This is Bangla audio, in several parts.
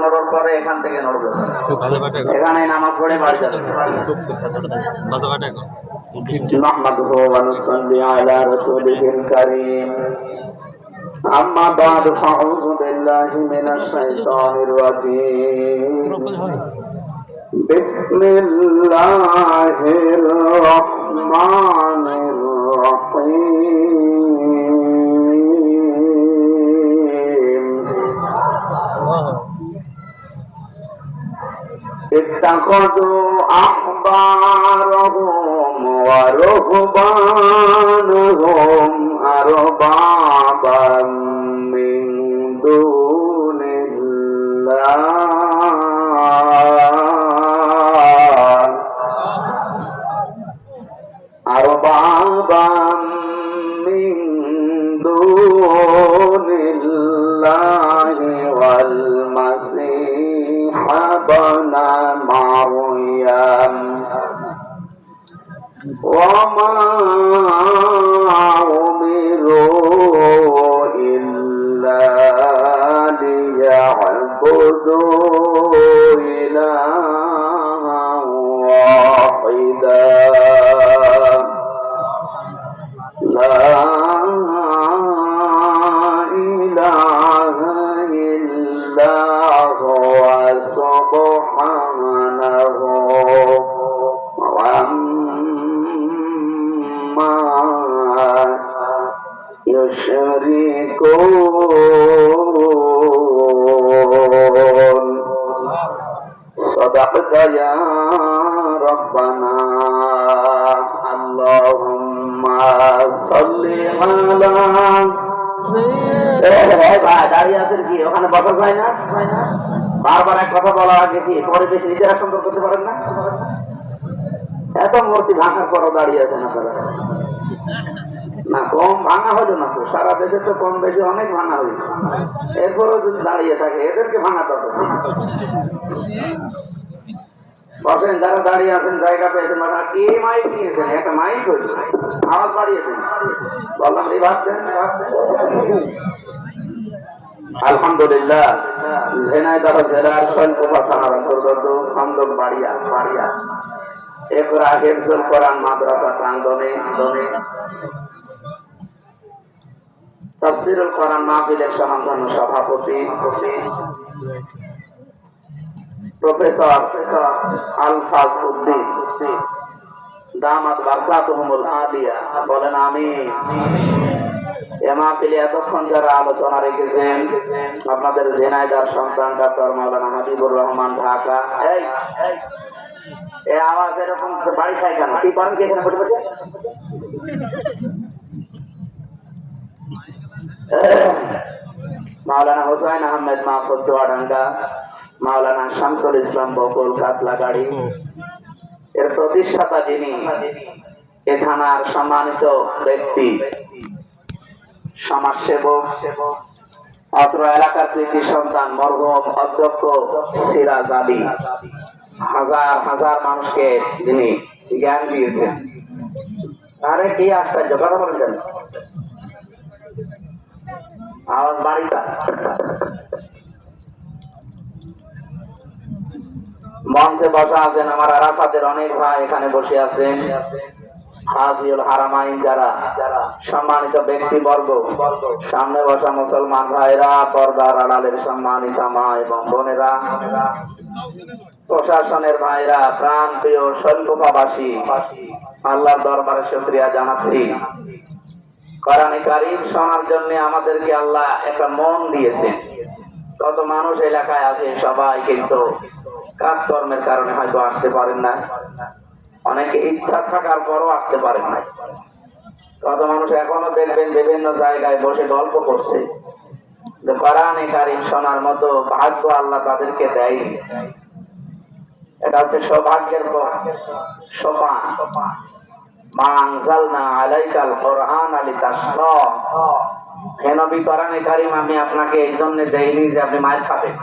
নড়ার পরে এখান থেকে নড়বে, এখানে নামাজ পড়ে বাড়ি যাবে। নাহমাদুহু ওয়া নুসাল্লি আলা রাসূলিহিল কারীম। আম্মা বা'দু ফাউযু বিল্লাহি মিনাশ শাইতানির রাজীম। বিসমিল্লাহির রাহমানির রাহিম। ইত্তাখাযু আহবারহুম ওয়া রুহবানহুম আরবাবাম মিন দুনিল্লাহ أربابا من دون الله والمسيح ابن مريم وما أمروا إلا ليعبدوا إلها واحدا لا إله إلا هو سبحانه عما يشركون صدقت يا ربنا اللهم صل على দাঁড়িয়ে আছেন কি ওখানে বসা যায় না? বারবার এক কথা বলা আগে কি পরিবেশ নিজেরা সুন্দর করতে পারেন না? এত মূর্তি ভাঙার পরও দাঁড়িয়ে আছেন আপনারা না? কম ভাঙা হলো না তো, সারা দেশে তো কম বেশি অনেক ভাঙা হয়েছে, এরপরও যদি দাঁড়িয়ে থাকে এদেরকে ভাঙাতে হবে। বসেন, যারা দাঁড়িয়ে আছেন জায়গা পেয়েছেন, কে মাইক নিয়েছেন? একটা মাইক হইল, আওয়াজ বাড়িয়ে দিন। বললাম এই ভাবছেন। আলহামদুলিল্লাহ, ঝিনাইদহ জেলার শৈলকুপা থানার অন্তর্গত খন্দক বাড়িয়া ইকরা হিফজুল কোরআন মাদ্রাসা প্রাঙ্গণে তাফসীরুল কোরআন মাহফিলের সম্মানিত সভাপতি প্রফেসর আলফাজ উদ্দিন দামাত বারকাতুহুমুল আলিয়া বলেন আমিন। এ মাহফিলে এতক্ষণ যারা আলোচনা রেখেছেন আপনাদের ঝিনাইদহ সন্তান ডক্টর মাওলানা হাবিবুর রহমান ঢাকা। এই আওয়াজ এরকম বাড়ি খায় কেন? কি করেন কি এখানে বসে বসে? মাওলানা হোসাইন আহমেদ মাহফুজ চুয়াডাঙ্গা, মাওলানা শামসুল ইসলাম বকুল কাতলাগাড়ি, এর প্রতিষ্ঠাতা যিনি এ থানার সম্মানিত ব্যক্তি, সমাজসেবক, অত্র এলাকার কৃতি সন্তান মরহুম অধ্যক্ষ সিরাজ আলী, হাজার হাজার মানুষকে যিনি জ্ঞান দিয়েছেন। আরে কি আশ্চর্য কথা বলেছেন, আওয়াজ বাড়িটা। মঞ্চে বসা আছেন আমার আরাফাতের অনেক ভাই, এখানে বসে আছেন হাজিউল হারামাইন যারা সম্মানিত ব্যক্তিবর্গ, সামনে বসা মুসলমান ভাইরা, পর্দার আড়ালের সম্মানিত মা এবং বোনেরা, প্রশাসনের ভাইরা, প্রাণ প্রিয় শৈলকুপাবাসী, আল্লাহর দরবারে শুকরিয়া জানাচ্ছি। কোরআনে কারীম শোনার জন্য আমাদেরকে আল্লাহ একটা মন দিয়েছেন। কত মানুষ এলাকায় আছে, সবাই কিন্তু কাজকর্মের কারণে হয়তো আসতে পারেন না, অনেকে ইচ্ছা থাকার পরও আসতে পারেন না। কত মানুষ এখনো দেখবেন বিভিন্ন জায়গায় বসে গল্প করছে, কোরআনে কারীম শোনার মতো ভাগ্য আল্লাহ তাদেরকে দেয়নি। এটা হচ্ছে সৌভাগ্যের সোপান। মা আনজালনা আলাইকাল কুরআনা লিতাশকা। হে নবী, কোরআনে কারীম আমি আপনাকে এই জন্য দেইনি যে আপনি মার খাবেন,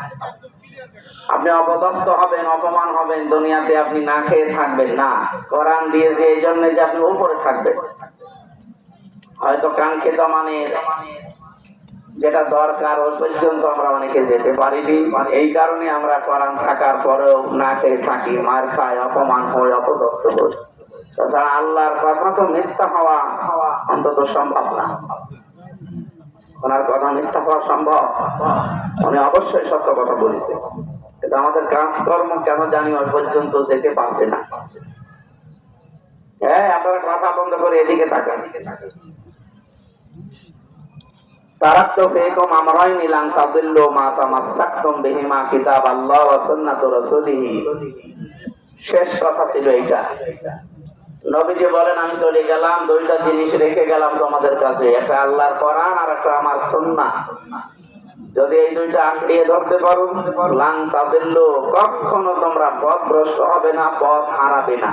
আপনি অপদস্থ হবেন, অপমান হবেন, দুনিয়াতে আপনি না খেয়ে থাকবেন না। কোরআন দিয়েছে এই জন্য যে আপনি উপরে থাকবেন। হয়তো কাঙ্ক্ষিত মানে যেটা দরকার ওই পর্যন্ত আমরা অনেকে যেতে পারিনি। এই কারণে আমরা কোরআন থাকার পরেও না খেয়ে থাকি, মার খাই, অপমান হই, অপদস্থ হই। তাছাড়া আল্লাহর কথা তো মিথ্যা হওয়া অন্তত সম্ভব না। ওনার কথা মিথ্যা হওয়া সম্ভব? উনি অবশ্যই সত্য কথা বলেছে, কিন্তু আমাদের কাজকর্ম কেন জানি ওই পর্যন্ত যেতে পারছে না। হ্যাঁ, আপনারা কথা বন্ধ করে এদিকে তাকান। তারাক্তু ফীকুম আমরাইনি লান তাদিল্লু মা তামাসসাকতুম বিহিমা কিতাবাল্লাহ ওয়া সুন্নাতু রাসূলিহি। শেষ কথা ছিল এইটা। নবীজি বলেন, আমি চলে গেলাম, দুইটা জিনিস রেখে গেলাম তোমাদের কাছে, একটা আল্লাহর কোরআন আর একটা আমার সুন্নাহ। যদি এই দুইটা আঁকড়িয়ে ধরতে পারো, লান তাদিল্লু, কখনো তোমরা পথভ্রষ্ট হবে না, পথ হারাবে না।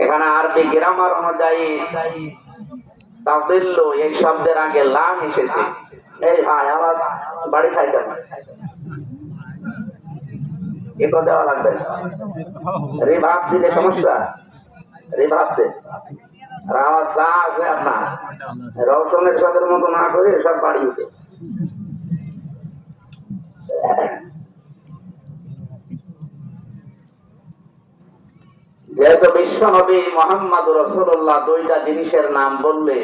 এখানে আরবি গ্রামার অনুযায়ী তাদিল্লু এই শব্দের আগে লাম এসেছে। এই ভাই আওয়াজ বাড়ি খাই কেন? এ দেওয়া লাগবে না, রিভাব দিলে সমস্যা, রিভাব দে। আর আওয়াজ যা আছে আপনার রওশনের সাদের মতো না করে সব বাড়িয়েছে। যেহেতু বিশ্ব নবী মুহাম্মদুর রাসূলুল্লাহ দুইটা জিনিসের নাম বললে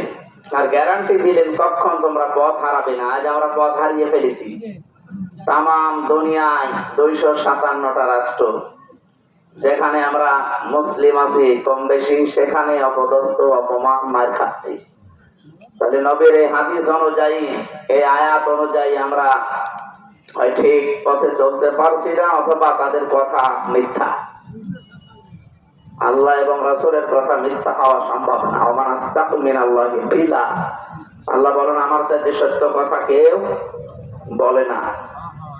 আর গ্যারান্টি দিলেন কখন তোমরা পথ হারাবে না। আজ আমরা পথ হারিয়ে ফেলেছি। তামাম দুনিয়ায় 257টা রাষ্ট্র, যেখানে আমরা মুসলিম আছি কম বেশি, সেখানে অপদস্থ, অপমান, মার খাচ্ছি। তাহলে নবীর এই হাদিস অনুযায়ী, এই আয়াত অনুযায়ী আমরা হয় ঠিক পথে চলতে পারছি না, অথবা তাদের কথা মিথ্যা। আল্লাহ এবং রাসূলের কথা মিথ্যা হওয়া সম্ভব না। ওমান আসদাকু মিনাল্লাহি কিলা, আল্লাহ বলেন আমার চাইতে সত্য কথা কেউ বলে না।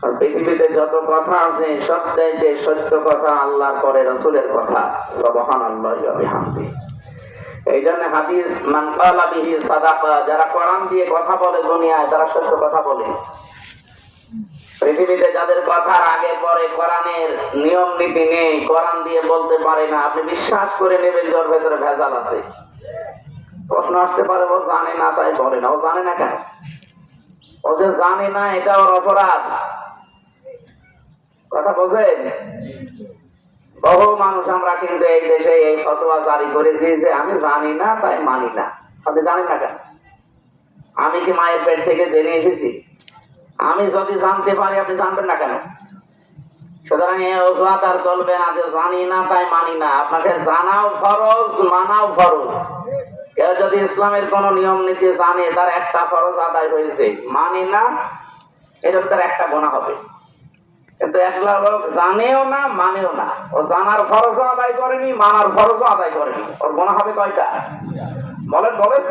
আর পৃথিবীতে যত কথা আছে সবচাইতে সত্য কথা আল্লাহর পরে রাসূলের কথা। সুবহানাল্লাহি ওয়া বিহামদিহি। এই জন্য হাদিস, মান ক্বালা বিহি সাদাকা, যারা কোরআন দিয়ে কথা বলে দুনিয়ায় তারা সত্য কথা বলে। পৃথিবীতে যাদের কথার আগে পরে কোরআনের নিয়ম নীতি নেই, কোরআন দিয়ে বলতে পারে না, আপনি বিশ্বাস করে নেবেন যে ওর ভেতরে ভেজাল আছে। প্রশ্ন আসতে পারে, ও জানে না তাই বলে না। ও জানে না কেন? ও যে জানে না এটা ওর অপরাধ। কথা বোঝেন? বহু মানুষ আমরা কিন্তু এই দেশে এই ফতোয়া জারি করেছি যে আমি জানি না তাই মানি না। আপনি জানেন না কেন? আমি কি মায়ের পেট থেকে জেনে এসেছি? আমি যদি জানতে পারি, আপনি জানবেন না কেন? সুতরাং এই অজুহাত আর চলবে না যে জানি না তাই মানি না। আপনাকে জানাও ফরজ, মানাও ফরজ। কেউ যদি ইসলামের কোন নিয়ম নীতি জানে, তার একটা ফরজ আদায় হয়েছে। মানি না, এটা তার একটা গুনাহ হবে। কিন্তু একলা লোক জানেও না, মানেও না, ও জানার ফরজও আদায় করেনি, মানার ফরজও আদায় করেনি, ওর গুনাহ হবে কয়টা? বলেন বলেন।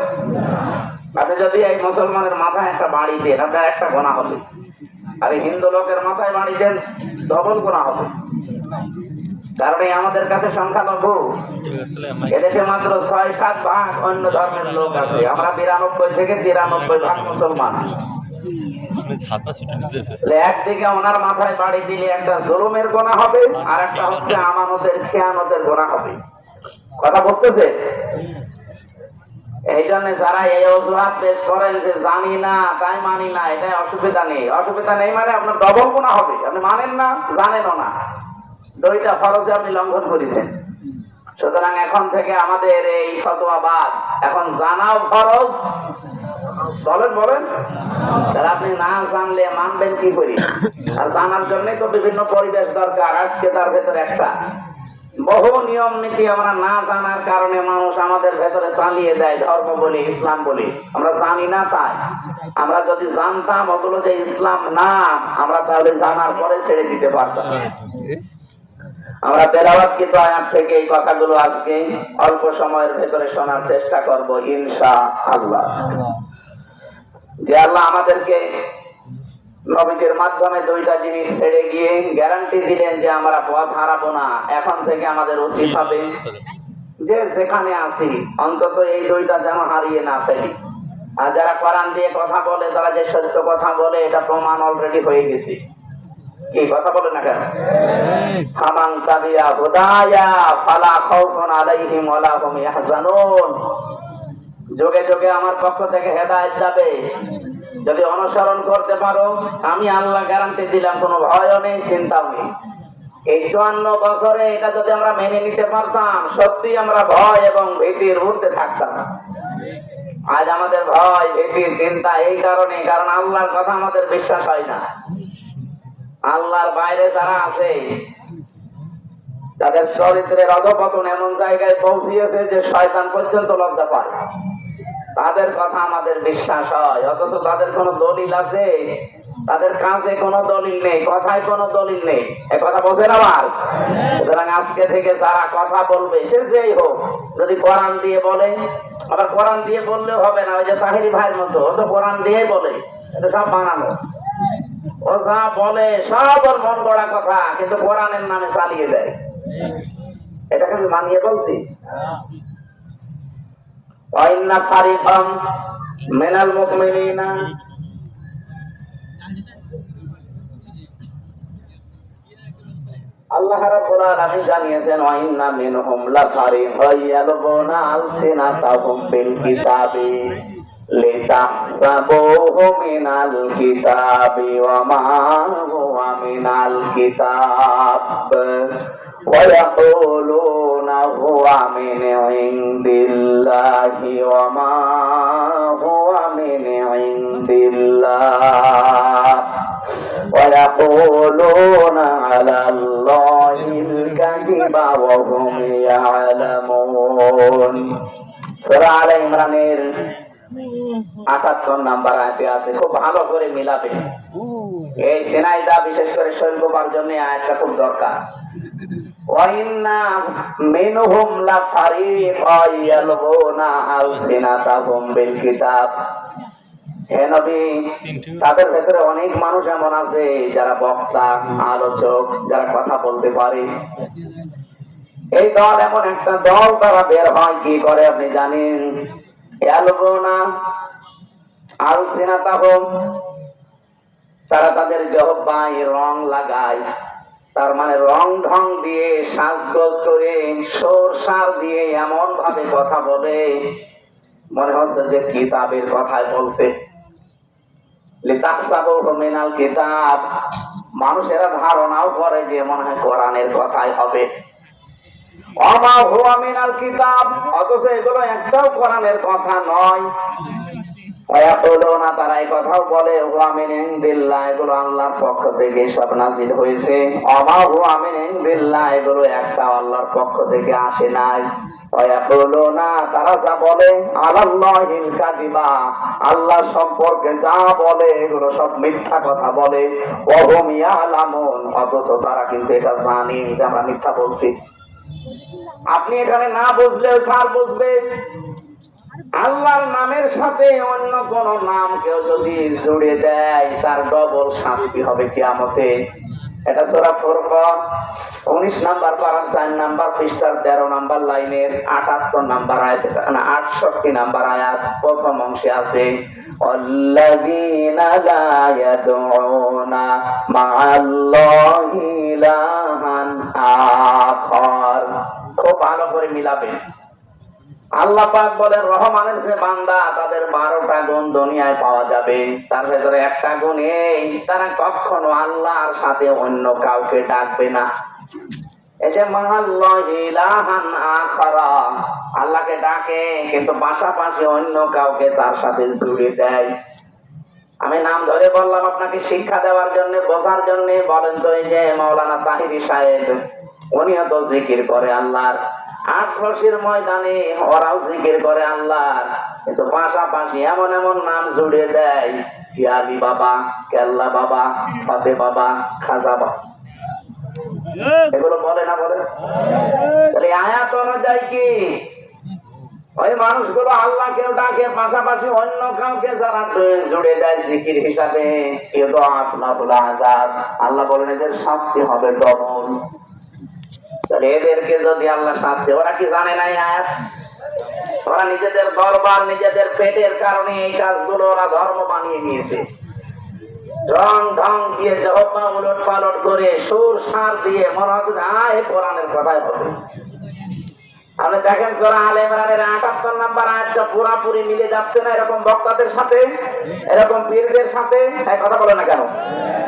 আপনি যদি এই মুসলমানের মাথায় একটা বাড়ি দেন, আপনার একটা গুনাহ হবে। আর হিন্দু লোকের মাথায় বাড়ি দেন, ডবল গুনাহ হবে। কারণ আমাদের কাছে সংখ্যালঘু, এদেশে মাত্র ৬-৭ ভাগ অন্য ধর্মের লোক আছে। আমরা ৯২ থেকে ৯৩ ভাগ মুসলমান। একদিকে ওনার মাথায় বাড়ি দিলে একটা জুলুমের গুনাহ হবে, আর একটা হচ্ছে আমানতের খেয়ানতের গুনাহ হবে। কথা বুঝতেছে? এই জন্য যারা এই অজুহাত পেশ করেন যে জানি না তাই মানি না, এটাই অসুবিধা নেই। অসুবিধা নেই মানে আপনার ডবল গুনাহ হবে। আপনি মানেন না, জানেনও না, দুইটা ফরজে আপনি লঙ্ঘন করেছেন। সুতরাং এখন থেকে আমাদের এই ফতোয়াবাদ, এখন জানাও ফরজ। বলেন বলেন। তাহলে আপনি না জানলে মানবেন কি করি? আর জানার জন্যই তো বিভিন্ন পরিবেশ দরকার। আজকে তার ভেতরে একটা বহু নিয়ম নীতি আমরা না জানার কারণে মানুষ আমাদের ভেতরে চালিয়ে দেয়, ধর্ম বলি, ইসলাম বলি। আমরা জানি না তাই। আমরা যদি জানতাম ওগুলো যে ইসলাম না, আমরা তাহলে জানার পরে ছেড়ে দিতে পারতাম। আমরা তেলাওয়াতকৃত আয়াত থেকে এই কথাগুলো আজকে অল্প সময়ের ভেতরে শোনার চেষ্টা করব ইনশাআল্লাহ। যে আল্লাহ আমাদেরকে নবীদের মাধ্যমে দুইটা জিনিস ছেড়ে গিয়ে গ্যারান্টি দিলেন যে আমরা পথ হারাবো না। এখন থেকে আমাদের উচিত হবে যে যেখানে আছি অন্তত এই দুইটা যেন হারিয়ে না ফেলি। আর যারা কোরআন দিয়ে কথা বলে, তারা যে সত্য কথা বলে, এটা প্রমাণ অলরেডি হয়ে গেছে। কি কথা বলে না কেন? ফামান তাবিয়া হুদায়া ফালা খাউফুন আলাইহিম ওয়ালা হুম ইয়াহজানুন। যুগে যুগে আমার পক্ষ থেকে হেদায়েত যাবে, যদি অনুসরণ করতে পারো, আমি আল্লাহ গ্যারান্টি দিলাম কোনো ভয়ও নেই, চিন্তাও নেই। এই 54 বছরে এটা যদি আমরা মেনে নিতে পারতাম, সত্যি আমরা ভয় এবং ভীতির ঊর্ধ্বে থাকতাম। আজ আমাদের ভয় ভীতি চিন্তা এই কারণে, কারণ আল্লাহর কথা আমাদের বিশ্বাস হয় না। আল্লাহর বাইরে যারা আছে, তাদের চরিত্রের অধপতন এমন জায়গায় পৌঁছিয়েছে যে শয়তান পর্যন্ত লজ্জা পায়। তাদের কথা আমাদের বিশ্বাস হয়, অথচ তাদের কোনো দলিল আছে? তাদের কাছে কোনো দলিল নেই, কথায় কোনো দলিল নেই। এই কথা বোঝেন আমার? সুতরাং আজকে থেকে যারা কথা বলবে, সে যেই হোক, যদি কোরআন দিয়ে বলে, আবার কোরআন দিয়ে বললেও হবে না। ওই যে তাহিরি ভাইয়ের মতো, ও তো কোরআন দিয়েই বলে, এটা সব বানানো। ও যা বলে সব ওর মন গড়া কথা, কিন্তু কোরআনের নামে চালিয়ে দেয়। এটাকে আমি মানিয়ে বলছি। ওয়াইন্না ফারিকাম মিনাল মুমিনিনা, আল্লাহ রাব্বুল আলামিন জানিয়েছেন, ওয়াইন্না মিনহুম লাফারিকান ইয়ালবুনা আলসিনাতাহুম বিল কিতাবি লিতাহসাবুহু মিনাল কিতাবি ওয়া মা হুয়া মিনাল কিতাব ওয়া ইয়াকুলুনা হুয়া মিন ইনদিল্লাহি ওয়া মা হুয়া মিন ইনদিল্লাহ ওয়া ইয়াকুলুনা আলাল্লাহিল কাযিবা ওয়া হুম ইয়ালামুন। সূরা আলে ইমরানের 78 নাম্বার আয়াতে আছে, খুব ভালো করে মিলাবে। এই সিনাইদা বিশেষ করে শৈলকুপার জন্য আয়াতটা খুব দরকার। ওয়াইন্না মিনহুম লাফারিকান ইয়ালবুনা আলসিনাতাহুম বিল কিতাব। হে নবী, তাদের ভেতরে অনেক মানুষ এমন আছে যারা বক্তা, আলোচক, যারা কথা বলতে পারে। এই দল এমন একটা দল, তারা বের হয় কি করে আপনি জানেন? ইয়ালবুনা আলসিনাতাহুম, তারা তাদের জিহ্বায় রং লাগায়। তার মানে রং ঢং দিয়ে, সাজগোজ করে, সুর সার দিয়ে এমন ভাবে কথা বলে মনে হচ্ছে যে কিতাবের কথাই বলছে। লিতাহসাবুহু মিনাল কিতাব, মানুষেরা ধারণাও করে যে মনে হয় কোরআনের কথাই হবে। ওয়া মা হুয়া মিনাল কিতাব, অথচ এগুলো একটাও কোরআনের কথা নয়। ওয়া ইয়াকুলুনা, তারা এই কথাও বলে, হুয়া মিন ইনদিল্লাহ, এগুলো আল্লাহর পক্ষ থেকে সব নাযিল হয়েছে। ওয়া মা হুয়া মিন ইনদিল্লাহ, এগুলো একটাও আল্লাহর পক্ষ থেকে আসে নাই। ওয়া ইয়াকুলুনা, তারা যা বলে, আলাল্লাহিল কাযিবা, আল্লাহ সম্পর্কে যা বলে এগুলো সব মিথ্যা কথা বলে। ওয়া হুম ইয়ালামুন, অথচ তারা কিন্তু এটা জানে যে আমরা মিথ্যা বলছি। আপনি এখানে না বুঝলেও স্যার বুঝবে। আল্লাহর নামের সাথে অন্য কোন নাম কেউ যদি জুড়ে দেয়, তার ডবল শাস্তি হবে কিয়ামতে। এটা সূরা ফুরকান 19 নাম্বার পারা 4 নাম্বার পৃষ্ঠার 13 নাম্বার লাইনের 78 নাম্বার আয়াত, না 68 নাম্বার আয়াত, প্রথম অংশে আছে, আল্লাযীনা লা ইয়াদউনা মা'আল্লাহি ইলাহান আখার। খুব ভালো করে মিলাবে। আল্লাহ পাক বলেন, রহমানের যে বান্দা, তাদের 12টা গুণ দুনিয়ায় পাওয়া যাবে। তার ভেতরে একটা গুণ এই, তারা কখনো আল্লাহর সাথে অন্য কাউকে ডাকবে না। এই যে মা'আল্লাহি ইলাহান আখারা, আল্লাহকে ডাকে কিন্তু পাশাপাশি অন্য কাউকে তার সাথে জুড়ে দেয়। আমি নাম ধরে বললাম আপনাকে শিক্ষা দেওয়ার জন্য, বোঝার জন্য। বলেন তো, এই যে মাওলানা তাহিরি সাহেব, উনিও তো জিকির করে আল্লাহর, আটরশির ময়দানে ওরাও জিকির করে আল্লাহর, কিন্তু পাশাপাশি এমন এমন নাম জুড়ে দেয়, আলী বাবা, কেল্লা বাবা, ফাতে বাবা, খাজা বাবা, এগুলো বলে না বলে? তাহলে আয়াত অনুযায়ী কি ওই মানুষগুলো আল্লাহকেও ডাকে, পাশাপাশি অন্য কাউকে যারা জুড়ে দেয় জিকির হিসাবে, আল্লাহ বলেন এদের শাস্তি হবে ডবল। তাহলে এদেরকে যদি আল্লাহ শাস্তি, ওরা কি জানে না আয়াত? ওরা নিজেদের দরবার, নিজেদের পেটের কারণে এই কাজগুলো ওরা ধর্ম বানিয়ে নিয়েছে। রং ঢং দিয়ে, জহবা উলট পালট করে, সুর সার দিয়ে মনে হচ্ছে কোরআনের কথাই হবে। আপনি দেখেন সূরা আলে ইমরানের ৭৮ নম্বর আয়াতটা পুরোপুরি মিলে যাচ্ছে না এরকম বক্তাদের সাথে, এরকম পীরদের সাথে? কথা বলে না কেন?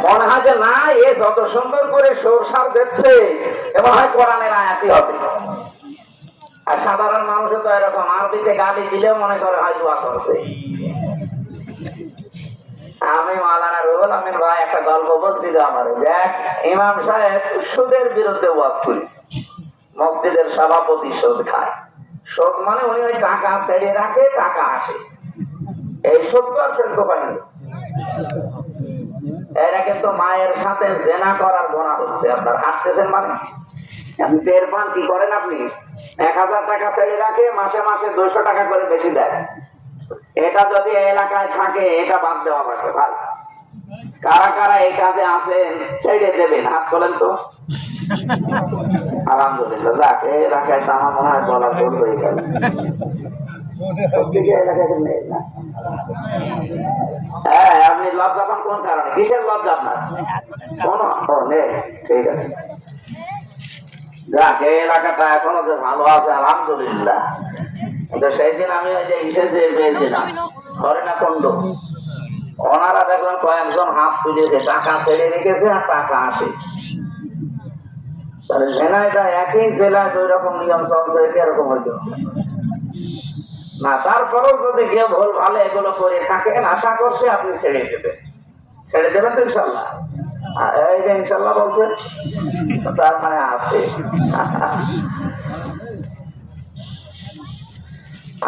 মনে হয় যে না, এ যত সুন্দর করে সুর-সার দিচ্ছে এমন হয় কোরআনের আয়াতই হবে। আর সাধারণ মানুষও তো এরকম, আরবিতে গালি দিলেও মনে করে হয় দোয়া করছে। আমি মাওলানা রুহুল আমিন ভাই একটা গল্প বলছিল আমার, দেখ ইমাম সাহেব সুদের বিরুদ্ধে ওয়াজ করেছে। মসজিদের সভাপতি সুদ খায়। সুদ মানে উনি ওই টাকা ছেড়ে রাখে, টাকা আসে, এই সুদ তো আর সহ্য পায় না। এরা কিন্তু মায়ের সাথে জেনা করার গোনা হচ্ছে। আপনার হাসতেছেন মানে আপনি টের পান কি করেন? আপনি ১,০০০ টাকা ছেড়ে রাখে, মাসে মাসে ২০০ টাকা করে বেশি দেয়। এটা যদি এলাকায় থাকে এটা বাদ দেওয়া লাগবে। ভাই কারা কারা এই কাজে আছেন ছেড়ে দেবেন, হাত তোলেন তো। আলহামদুলিল্লাহ, যাক এলাকায় তো আমার মনে হয় বলা ভুল হয়ে গেল। হ্যাঁ, আপনি লজ্জা পান কোন কারণে? কিসের লজ্জা আপনার? কোন নেই, ঠিক আছে। যাক এই এলাকাটা এখনো যে ভালো আছে আলহামদুলিল্লাহ। সেই দিন আমি ওই যে ইসে পেয়েছিলাম হরিণা কুণ্ড, ওনারা দেখলাম কয়েকজন হাত তুলেছে, টাকা ছেড়ে রেখেছে আর টাকা আসে। তাহলে জেনাইটা একই জেলায় দুই রকম নিয়ম চলছে, এরকম হইতো না। তারপরেও যদি কেউ ভুল ভালো এগুলো করে থাকেন, আশা করছে আপনি ছেড়ে দেবেন। ছেড়ে দেবেন তো ইনশাল্লাহ? এই যে ইনশাল্লাহ বলছে, তার মানে আছে।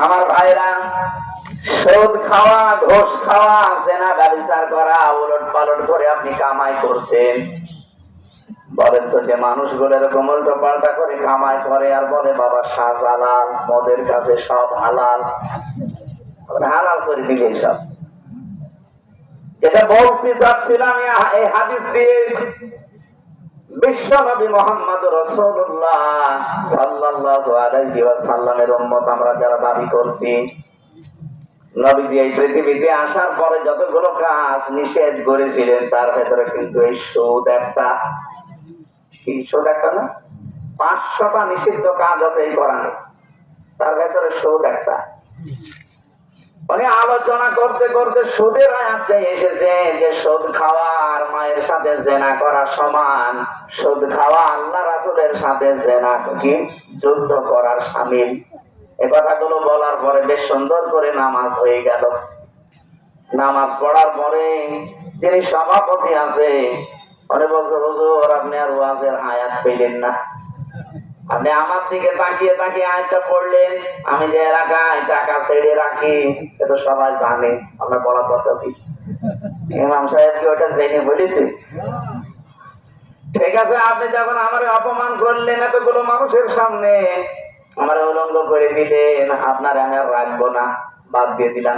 আমার ভাইরা, সুদ খাওয়া, ঘুষ খাওয়া, জেনা ব্যভিচার করা, উলট পালট করে আপনি কামাই করছেন। বলেন তো যে মানুষগুলো এরকম উল্টো পাল্টা করে কামাই করে আর বলে বাবা শ্বাস হালাল, মদের কাছে সব হালাল, হালাল করে দিলে সব। এটা বলতে চাচ্ছিলাম এই হাদিস দিয়ে। বিশ্বনবী মুহাম্মদ রাসূলুল্লাহ সাল্লাল্লাহু আলাইহি ওয়াসাল্লামের উম্মত আমরা যারা দাবি করছি, নবীজি এই পৃথিবীতে আসার পরে যতগুলো কাজ নিষেধ করেছিলেন তার ভেতরে কিন্তু এই সুদ একটা। কি সুদ একটা না? ৫০০টা নিষিদ্ধ কাজ আছে এই কোরআনে, তার ভেতরে সুদ একটা। উনি আলোচনা করতে করতে সুদের আয়াত এসেছে যে সুদ খাওয়া আর মায়ের সাথে জেনা করা সমান, সুদ খাওয়া আল্লাহ রাসূলের সাথে জেনা কি যুদ্ধ করার শামিল। এই কথাগুলো বলার পরে বেশ সুন্দর করে নামাজ হয়ে গেল। নামাজ পড়ার পরে যিনি সভাপতি আছে উনি বলছে, হুজুর আপনি আর ওয়াজের আয়াত পেলেন না, আপনি আমার দিকে তাকিয়ে তাকিয়ে আয়াতটা পড়লেন। আমি যে এলাকায় টাকা ছেড়ে রাখি এটা সবাই জানে, আপনার বলার দরকার কি? ইমাম সাহেব কি ওটা জেনে বলেছে? ঠিক আছে, আপনি যখন আমার অপমান করলেন এতগুলো মানুষের সামনে, আমার উলঙ্গ করে দিলেন, আপনার আমি আর রাখবো না, বাদ দিয়ে দিলাম।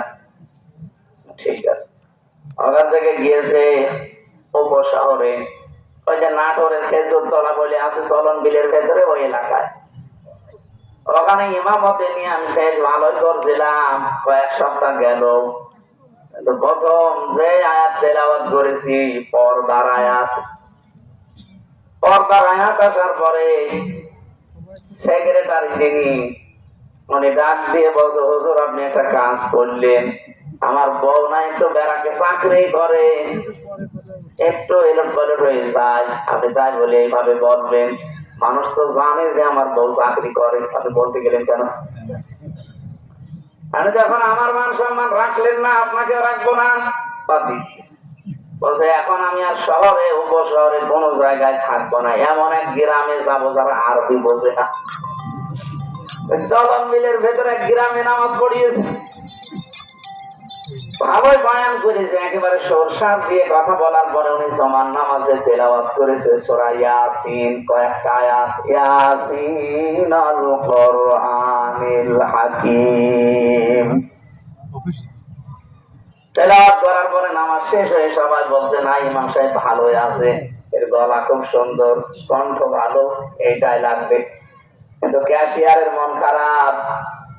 ঠিক আছে, ওখান থেকে গিয়েছে উপশহরে, ওই যে নাটোরের খেজুর তলা বলে আছে চলন বিলের ভেতরে, ওই এলাকায়। ওখানে ইমামতে নিয়ে আমি বেশ ভালোই করছিলাম, কয়েক সপ্তাহ গেল। প্রথম যে আয়াত তেলাওয়াত করেছি পর্দার আয়াত। পর্দার আয়াত আসার পরে সেক্রেটারি যিনি উনি ডাক দিয়ে বলছে, হুজুর আপনি একটা কাজ করলেন, আমার বউ না একটু বেড়াকে চাকরি করে, একটু এলট পলট হয়ে যায়, আপনি তাই বলে এইভাবে বলবেন? মানুষ তো জানে যে আমার বউ চাকরি করে, আপনি বলতে গেলেন কেন? আমি যখন আমার মান সম্মান রাখলেন না, আপনাকে রাখবো না, বাদ দিয়ে দিয়েছি। বলছে এখন আমি আর শহরে উপশহরে কোন জায়গায় থাকবো না, এমন এক গ্রামে যাবো যারা আরবি বোঝে না। চলন মিলের ভেতরে গ্রামে নামাজ পড়িয়েছে, ভালোই বয়ান করেছে, একেবারে সরসার দিয়ে কথা বলার পরে উনি জমান নামাজে তেলাওয়াত করেছে সূরা ইয়াসিন, কয়েকটা আয়াত। ইয়াসিন আল কুরআনিল হাকীম। তেলাওয়াত করার পরে নামাজ শেষ হয়ে সবাই বলছে না ইমাম সাহেব ভালোই আছে, এর গলা খুব সুন্দর, কণ্ঠ ভালো, এইটাই লাগবে। কিন্তু ক্যাশিয়ারের মন খারাপ,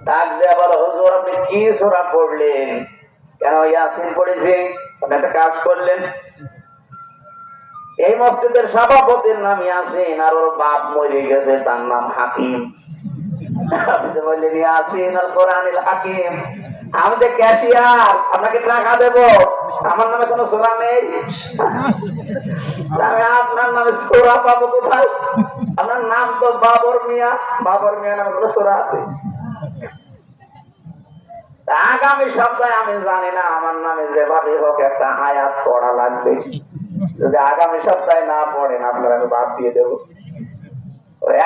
ডাক দিয়ে বলো, হুজুর আপনি কি সূরা পড়লেন? কেন? ইয়াসিন পড়েছি। আপনি একটা কাজ করলেন, এই মসজিদের সভাপতির নাম ইয়াসিন আর ওর বাপ মরে গেছে, তার নাম হাকিম। আপনি তো বললেন ইয়াসিনুল কোরআনিল হাকিম, আমি তো ক্যাশিয়ার, আপনাকে টাকা দেবো, আমার নামে কোনো সূরা নেই? আমি আপনার নামে সূরা পাবো কোথায়? আপনার নাম তো বাবর মিয়া, বাবর মিয়া নামে কোনো সূরা আছে? আগামী সপ্তাহে আমি জানি না, আমার নামে যেভাবে হোক একটা আয়াত পড়া লাগবে। যদি আগামী সপ্তাহে না পড়েন আপনার আমি বাদ দিয়ে দেবো।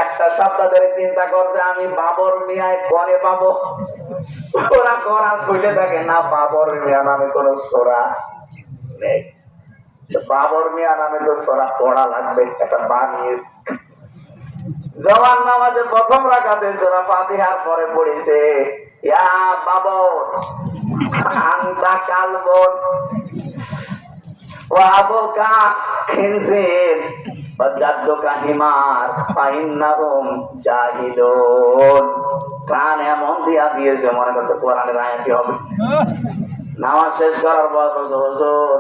একটা সপ্তাহ ধরে চিন্তা করছে আমি বাবর মিয়ায় কনে পাবো, ওরা কোরআন খুলে থাকে না, বাবর মিয়া নামে কোন সূরা নেই। বাবর মিয়া নামে তো সূরা পড়া লাগবে, একটা বানিয়েছে। জওয়ান নামাজে প্রথম রাকাতে সূরা ফাতিহার পরে পড়েছে ইয়া বাবর আনতা কালবন ওয়া আবুকা খিনজির ওয়া জাদ্দুকা হিমার ফাইন্নাহুম জাহিলুন। কান এমন দিয়া দিয়েছে মনে করছে কোরআনের আয়াতই হবে। নামাজ শেষ করার পর বলছে হুজুর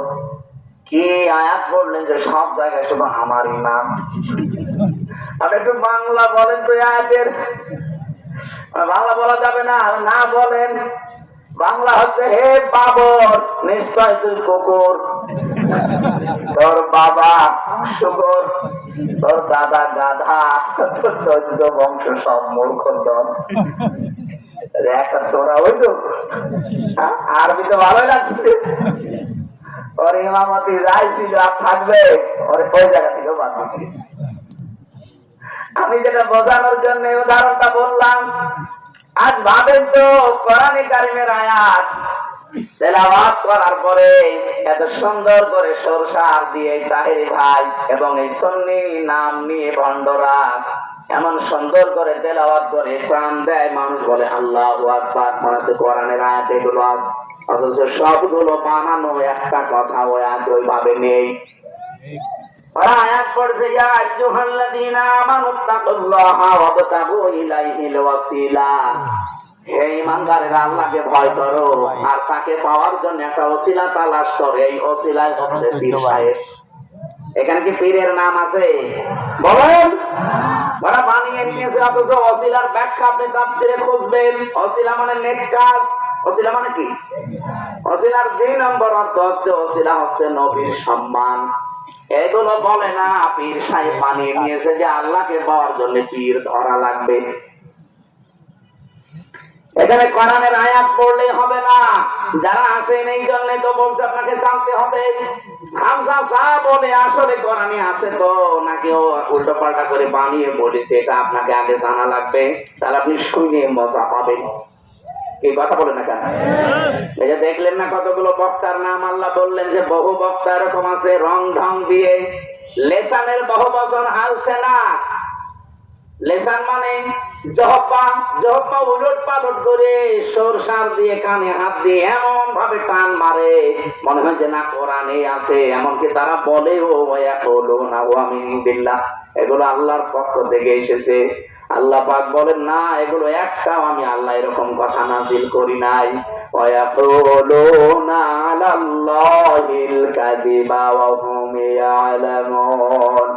কি আয়াত পড়লেন যে সব জায়গায় শুধু আমারই নাম? আপনি একটু বাংলা বলেন তো আয়াতের। বাংলা বলা যাবে না, না বলেন। বাংলা হচ্ছে হে বাবর নিশ্চয় তুই কুকুর, তোর বাবা শুকর, তোর দাদা গাধা, তোর 14 বংশ সব মূর্খ দল। একটা সূরা হইতো, আরবি তো ভালোই লাগছে। ওর ইমামতি যাই ছিল আর থাকবে, ওর ওই জায়গা থেকে বাদ দিয়েছে। আমি যেটা বোঝানোর জন্য উদাহরণটা বললাম, আজ ভাবেন তো কোরআনে কারিমের আয়াত তেলাওয়াত করার পরে এত সুন্দর করে সরসার দিয়ে তাহেরি ভাই এবং এই সুন্নি নাম নিয়ে ভণ্ডরা এমন সুন্দর করে তেলাওয়াত করে প্রাণ দেয়, মানুষ বলে আল্লাহু আকবার, মানে কোরআনের আয়াত এগুলো আছে, অথচ সবগুলো বানানো, একটা কথা ওই আয়াত ওইভাবে নেই। ওরা আয়াত পড়ছে ইয়া আইয়ুহাল্লাযীনা আমানুত্তাকুল্লাহা ওয়াবতাগু ইলাইহিল ওয়াসিলা, হে ঈমানদারেরা আল্লাহকে ভয় করো আর তাকে পাওয়ার জন্য একটা ওসিলা তালাশ করো। এই ওসিলাই হচ্ছে পীর সাহেব। এখানে কি পীরের নাম আছে? বলেন। ওরা বানিয়ে নিয়েছে, অথচ ওসিলার ব্যাখ্যা আপনি তাফসীরে খুঁজবেন। ওসিলা মানে নেক কাজ। ওসিলা মানে কি? ওসিলার 2 নম্বর অর্থ হচ্ছে ওসিলা হচ্ছে নবীর সম্মান। এগুলো বলে না, পীর সাহেব বানিয়ে নিয়েছে যে আল্লাহকে পাওয়ার জন্য পীর ধরা লাগবে। এখানে কোরআনের আয়াত পড়লে হবে না, যারা আছেন এই জন্য তো বলছে আপনাকে জানতে হবে। হামজা সাহেব বলে আসলে কোরআনে আছে তো নাকি ও উল্টো পাল্টা করে বানিয়ে বলেছে, এটা আপনাকে আগে জানা লাগবে, তাহলে আপনি শুনে মজা পাবেন। এই কথা বলে না কেন? এই যে দেখলেন না কতগুলো বক্তার নাম আল্লাহ বললেন যে বহু বক্তা এরকম আছে, রং ঢং দিয়ে লেসানের বহু বচন আলছে না। লেসান মানে জহব্বা, জহব্বা উলট পালট করে সরসার দিয়ে কানে হাত দিয়ে এমন ভাবে টান মারে মনে হয় যে না কোরআনে আছে। এমনকি তারা বলে ও ইয়াকুলুনা ওয়া মিন বিল্লাহ, এগুলো আল্লাহর পক্ষ থেকে এসেছে। আল্লাহ পাক বলেন না, এগুলো একটাও আমি আল্লাহ এরকম কথা নাযিল করি নাই। ওয়া ইয়াকুলুনা আলাল্লাহিল কাযিবা ওয়া হুম ইয়ালামুন।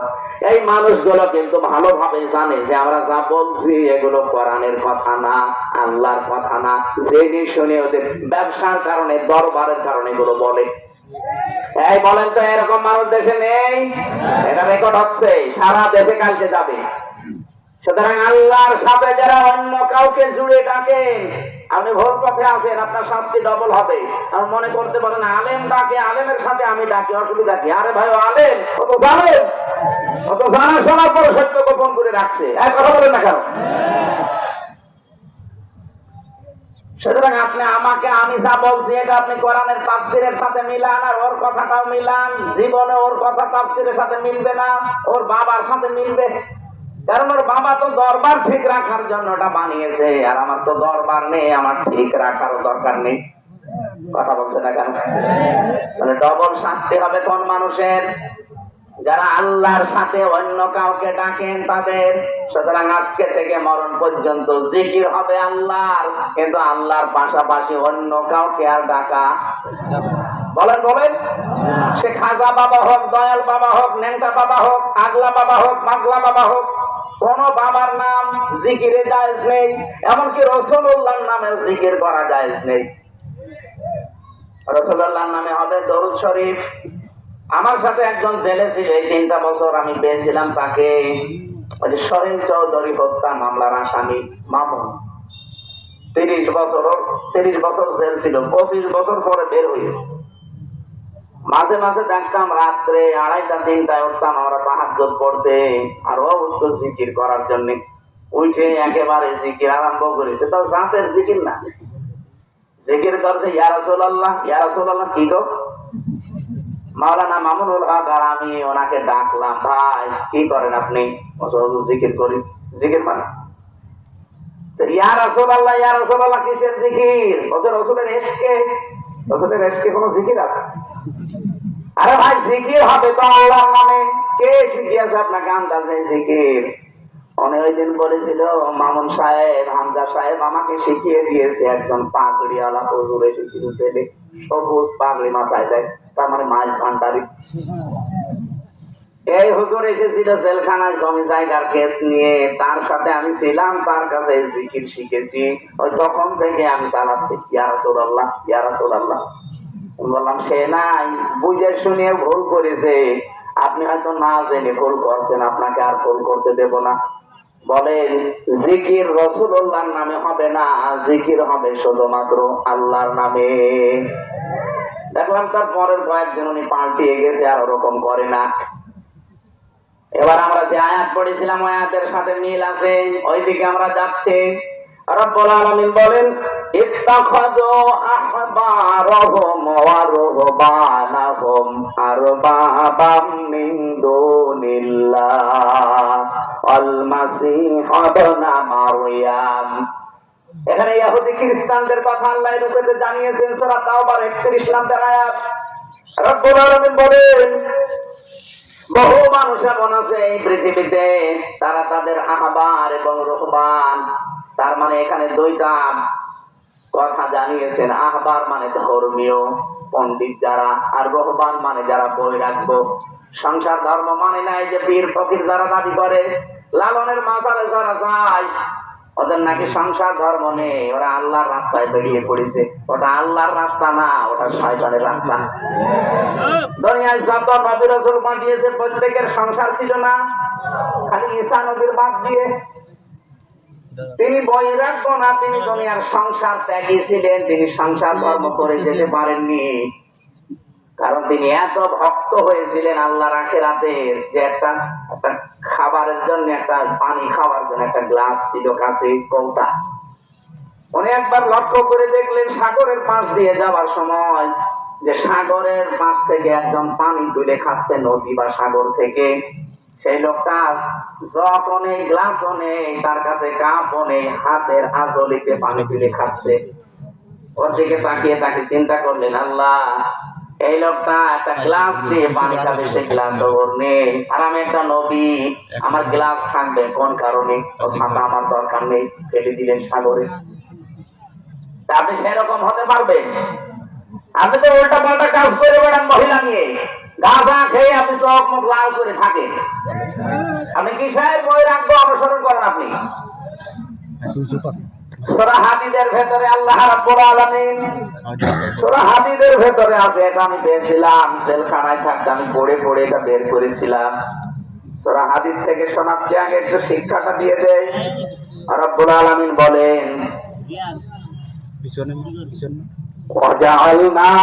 এই মানুষগুলো কিন্তু ভালোভাবে জানে যে আমরা যা বলছি এগুলো কোরআনের কথা না, আল্লাহর কথা না। জেনে শুনে ওদের ব্যবসার কারণে, দরবারের কারণে এগুলো বলে। এই বলেন তো এরকম মানুষ দেশে নেই? এটা রেকর্ড হচ্ছে, সারা দেশে কালকে যাবে। সুতরাং আল্লাহর সাথে যারা অন্য কাউকে জুড়ে ডাকেন, আপনি ভুল পথে আছেন, আপনার শাস্তি ডবল হবে। আর মনে করতে পারেন আলেম ডাকে, আলেমের সাথে আমি ডাকি, অসুবিধা কি? আরে ভাই আলেম ও তো জানেন, ও তো জানা শোনার পরে সত্য গোপন করে রাখছে। এক কথা বলেন না কেন? সুতরাং আপনি আমাকে, আমি যা বলছি এটা আপনি কোরআনের তাফসীরের সাথে মিলান, আর ওর কথাটাও মিলান। জীবনে ওর কথা তাফসীরের সাথে মিলবে না, ওর বাবার সাথে মিলবে। কারণ ওর বাবা তো দরবার ঠিক রাখার জন্য ওটা বানিয়েছে, আর আমার তো দরবার নেই, আমার ঠিক রাখার দরকার নেই। কথা বলছে না কেন? তাহলে ডবল শাস্তি হবে কোন মানুষের? যারা আল্লাহর সাথে অন্য কাউকে ডাকেন তাদের। সুতরাং আজকে থেকে মরণ পর্যন্ত জিকির হবে আল্লাহর, কিন্তু আল্লাহর পাশাপাশি অন্য কাউকে আর ডাকা বলেন বলেন। সে খাজা বাবা হোক, দয়াল বাবা হোক, নেংটা বাবা হোক, আগলা বাবা হোক, মাগলা বাবা হোক, কোন বাবার নাম জিকিরে জায়েজ নেই, এমনকি রাসূলুল্লাহর নামেও জিকির করা জায়েজ নেই। রাসূলুল্লাহর নামে হবে দরুদ শরীফ। আমার সাথে একজন জেলে ছিল, এই 3টা বছর আমি পেয়েছিলাম তাকে, ওই যে শরীন চৌধুরী হত্যা মামলার আসামি মামুন। 30 বছর জেল ছিল, 25 বছর পরে বের হয়েছে। মাঝে মাঝে দেখতাম রাত্রে 2:30 3টায় উঠতাম আমরা তাহাজ্জুদ পড়তে, আর ও উঠতো জিকির করার জন্য। উঠে একেবারে জিকির আরম্ভ করেছে, তাও জাতের জিকির না, জিকির করছে ইয়া রাসূলুল্লাহ, ইয়া রাসূলুল্লাহ। কি গো? মাওলানা মামুনুল হক আর আমি ওনাকে ডাকলাম, ভাই কি করেন আপনি? জিকির করি। জিকির মানে ইয়া রাসূলুল্লাহ, ইয়া রাসূলুল্লাহ কিসের জিকির? বলছে রাসূলের ইশকে। রাসূলের ইশকে কোনো জিকির আছে? আরে ভাই জিকির হবে তো আল্লাহর নামে। কে শিখিয়েছে আপনাকে আন্দাজে জিকির? উনি ওই দিন বলেছিল, মামুন সাহেব, হামজা সাহেব আমাকে শিখিয়ে দিয়েছে। একজন পাগড়িওয়ালা হুজুর এসেছিল, ছেলে সবুজ পাগড়ি মাথায় দেয়, তার মানে মাছ ভান্ডারি। এই হুজুর এসেছিল জেলখানায় জমি জায়গার কেস নিয়ে, তার সাথে আমি ছিলাম, তার কাছে জিকির শিখেছি। ওই তখন থেকে আমি চালাচ্ছি ইয়া রাসূলুল্লাহ, ইয়া রাসূলুল্লাহ। বললাম সে নাই, বুঝে শুনে ভুল করেছে, আপনি হয়তো না জেনে ভুল করছেন, আপনাকে আর ভুল করতে দেব না। বলেন জিকির রাসূলুল্লাহর নামে হবে না, জিকির হবে শুধুমাত্র আল্লাহর নামে। দেখলাম তার পরের কয়েকদিন উনি পাল্টিয়ে গেছে, আর ওরকম করে না। এবার আমরা যে আয়াত পড়েছিলাম ওই আয়াতের সাথে মিল আছে, ওইদিকে আমরা যাচ্ছি। রব্বুল আলামিন বলেন ইত্তাখাযু আহবারহুম ওয়া রুহবানাহুম আরবাবাম মিন দুনিল্লাহ আল মাসীহ ইবনে মারইয়াম। এখানে ইহুদি খ্রিস্টানদের কথা আল্লাহ রূপে জানিয়েছেন সূরা তাওবার 31 নম্বর আয়াত। রব্বুল আলামিন বলেন বহু মানুষ এমন আছে এই পৃথিবীতে, তারা তাদের আহবার এবং রুহবান, তার মানে এখানে 2টা কথা জানিয়েছেন। আহবার মানে ধর্মীয় পণ্ডিত যারা, আর রুহবান মানে যারা বৈরাগ্য, সংসার ধর্ম মানে নাই, যে পীর ফকির যারা দাবি করে, লালনের মাজারে যারা যায়, ওদের নাকি সংসার ধর্ম নেই, ওরা আল্লাহর রাস্তায় বেরিয়ে পড়েছে। ওটা আল্লাহর রাস্তা না, ওটা শয়তানের রাস্তা। দুনিয়ায় যত নবী রাসূল পাঠিয়েছে প্রত্যেকের সংসার ছিল না, খালি ঈসা নবীর বাদ দিয়ে। তিনি বৈরাগ্য না, তিনি দুনিয়ার সংসার ত্যাগী ছিলেন, তিনি সংসার ধর্ম করে যেতে পারেননি, কারণ তিনি এত ভক্ত হয়েছিলেন আল্লাহর আখিরাতের, যে একটা খাবারের জন্য, একটা পানি খাওয়ার জন্য একটা গ্লাস ছিল কাছে, কৌটা। উনি একবার লক্ষ্য করে দেখলেন সাগরের পাশ দিয়ে যাওয়ার সময়, যে সাগরের পাশ থেকে একজন পানি তুলে খাচ্ছে, নদী বা সাগর থেকে। সেই লোকটা যখন এই গ্লাসও নেই, তার কাছে কাপও নেই, হাতের আঁচলিতে পানি তুলে খাচ্ছে। ওর দিকে তাকিয়ে তাকে চিন্তা করলেন, আল্লাহ এই লোকটা একটা গ্লাস দিয়ে পানি খাবে, সেই গ্লাস ওর নেই, আর আমি একটা নবী, আমার গ্লাস থাকবে কোন কারণে? ও ছাতা আমার দরকার নেই, ফেলে দিলেন সাগরে। আপনি সেরকম হতে পারবেন? আপনি তো উল্টা পাল্টা কাজ করে বেড়ান, মহিলা নিয়ে গাঁজা খেয়ে আপনি চোখ মুখ লাল করে থাকেন। আপনি কিসের বৈরাগ্য অনুসরণ করেন? আপনি সূরা হাদীদের ভেতরে আল্লাহ রাব্বুল আলামিন, সূরা হাদীদের ভেতরে আছে, এটা আমি পেয়েছিলাম জেলখানায় থাকতে, আমি পড়ে পড়ে এটা বের করেছিলাম। সূরা হাদীদ থেকে শোনাচ্ছি, আগে একটু শিক্ষাটা দিয়ে দেই। রাব্বুল আলামিন বলেন وَجَعَلْنَا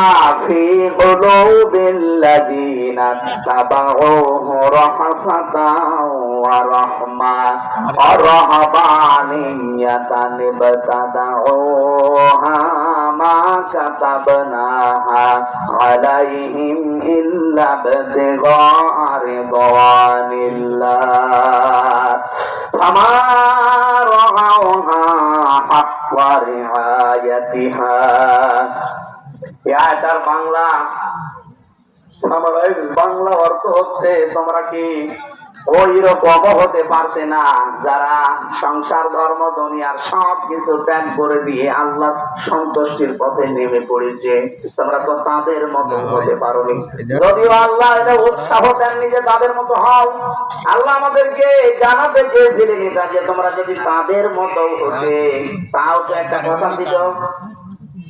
فِي قُلُوبِ الَّذِينَ اتَّبَعُوهُ رَأْفَةً وَرَحْمَةً وَرَهْبَانِيَّةً ابْتَدَعُوهَا مَا كَتَبْنَاهَا عَلَيْهِمْ إِلَّا ابْتِغَاءَ رِضْوَانِ اللَّهِ فَمَا رَعَوْهَا حَقَّ رِعَايَتِهَا। এটার বাংলা সামারাইজ, বাংলা অর্থ হচ্ছে তোমরা কি ওই রকম হতে পারতে না যারা সংসার ধর্ম দুনিয়ার সব কিছু ত্যাগ করে দিয়ে আল্লাহ সন্তুষ্টির পথে নেমে পড়েছে। তোমরা তো তাদের মতো হতে পারোনি। যদিও আল্লাহ এটা উৎসাহ দেননি যে তাদের মতো হও, আল্লাহ আমাদেরকে জানাতে চেয়েছিলেন এটা যে তোমরা যদি তাদের মতো হতে, তাও তো একটা কথা ছিল,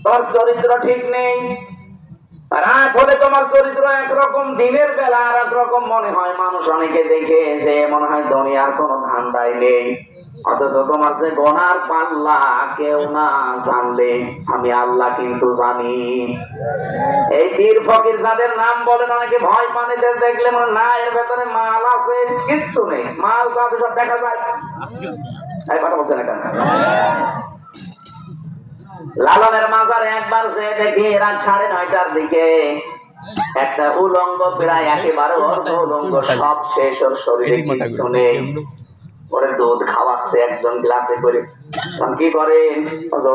তোর চরিত্র ঠিক নেই, রাত হলে তোমার চরিত্র একরকম, দিনের বেলা আর একরকম মনে হয়। মানুষ অনেকে দেখে যে মনে হয় দুনিয়ার কোনো ধান্দাই নেই, অথচ তোমার যে গোনার পাল্লা কেউ না জানলে আমি আল্লাহ কিন্তু জানি। এই পীর ফকির যাদের নাম বলেন অনেকে ভয় পান, এদের দেখলে মনে না এর ভেতরে মাল আছে, কিচ্ছু নেই, মাল কাজ সব দেখা যায়। এই কথা বলছেন না কেন? লালনের মাজারে একবার যে দেখি রাত 9:30টার দিকে একটা উলঙ্গ, প্রায় একেবারে অর্ধ উলঙ্গ, সব শেষ, ওর শরীরে কিছু নেই, ওরে দুধ খাওয়াচ্ছে একজন গ্লাসে করে। কি করেন?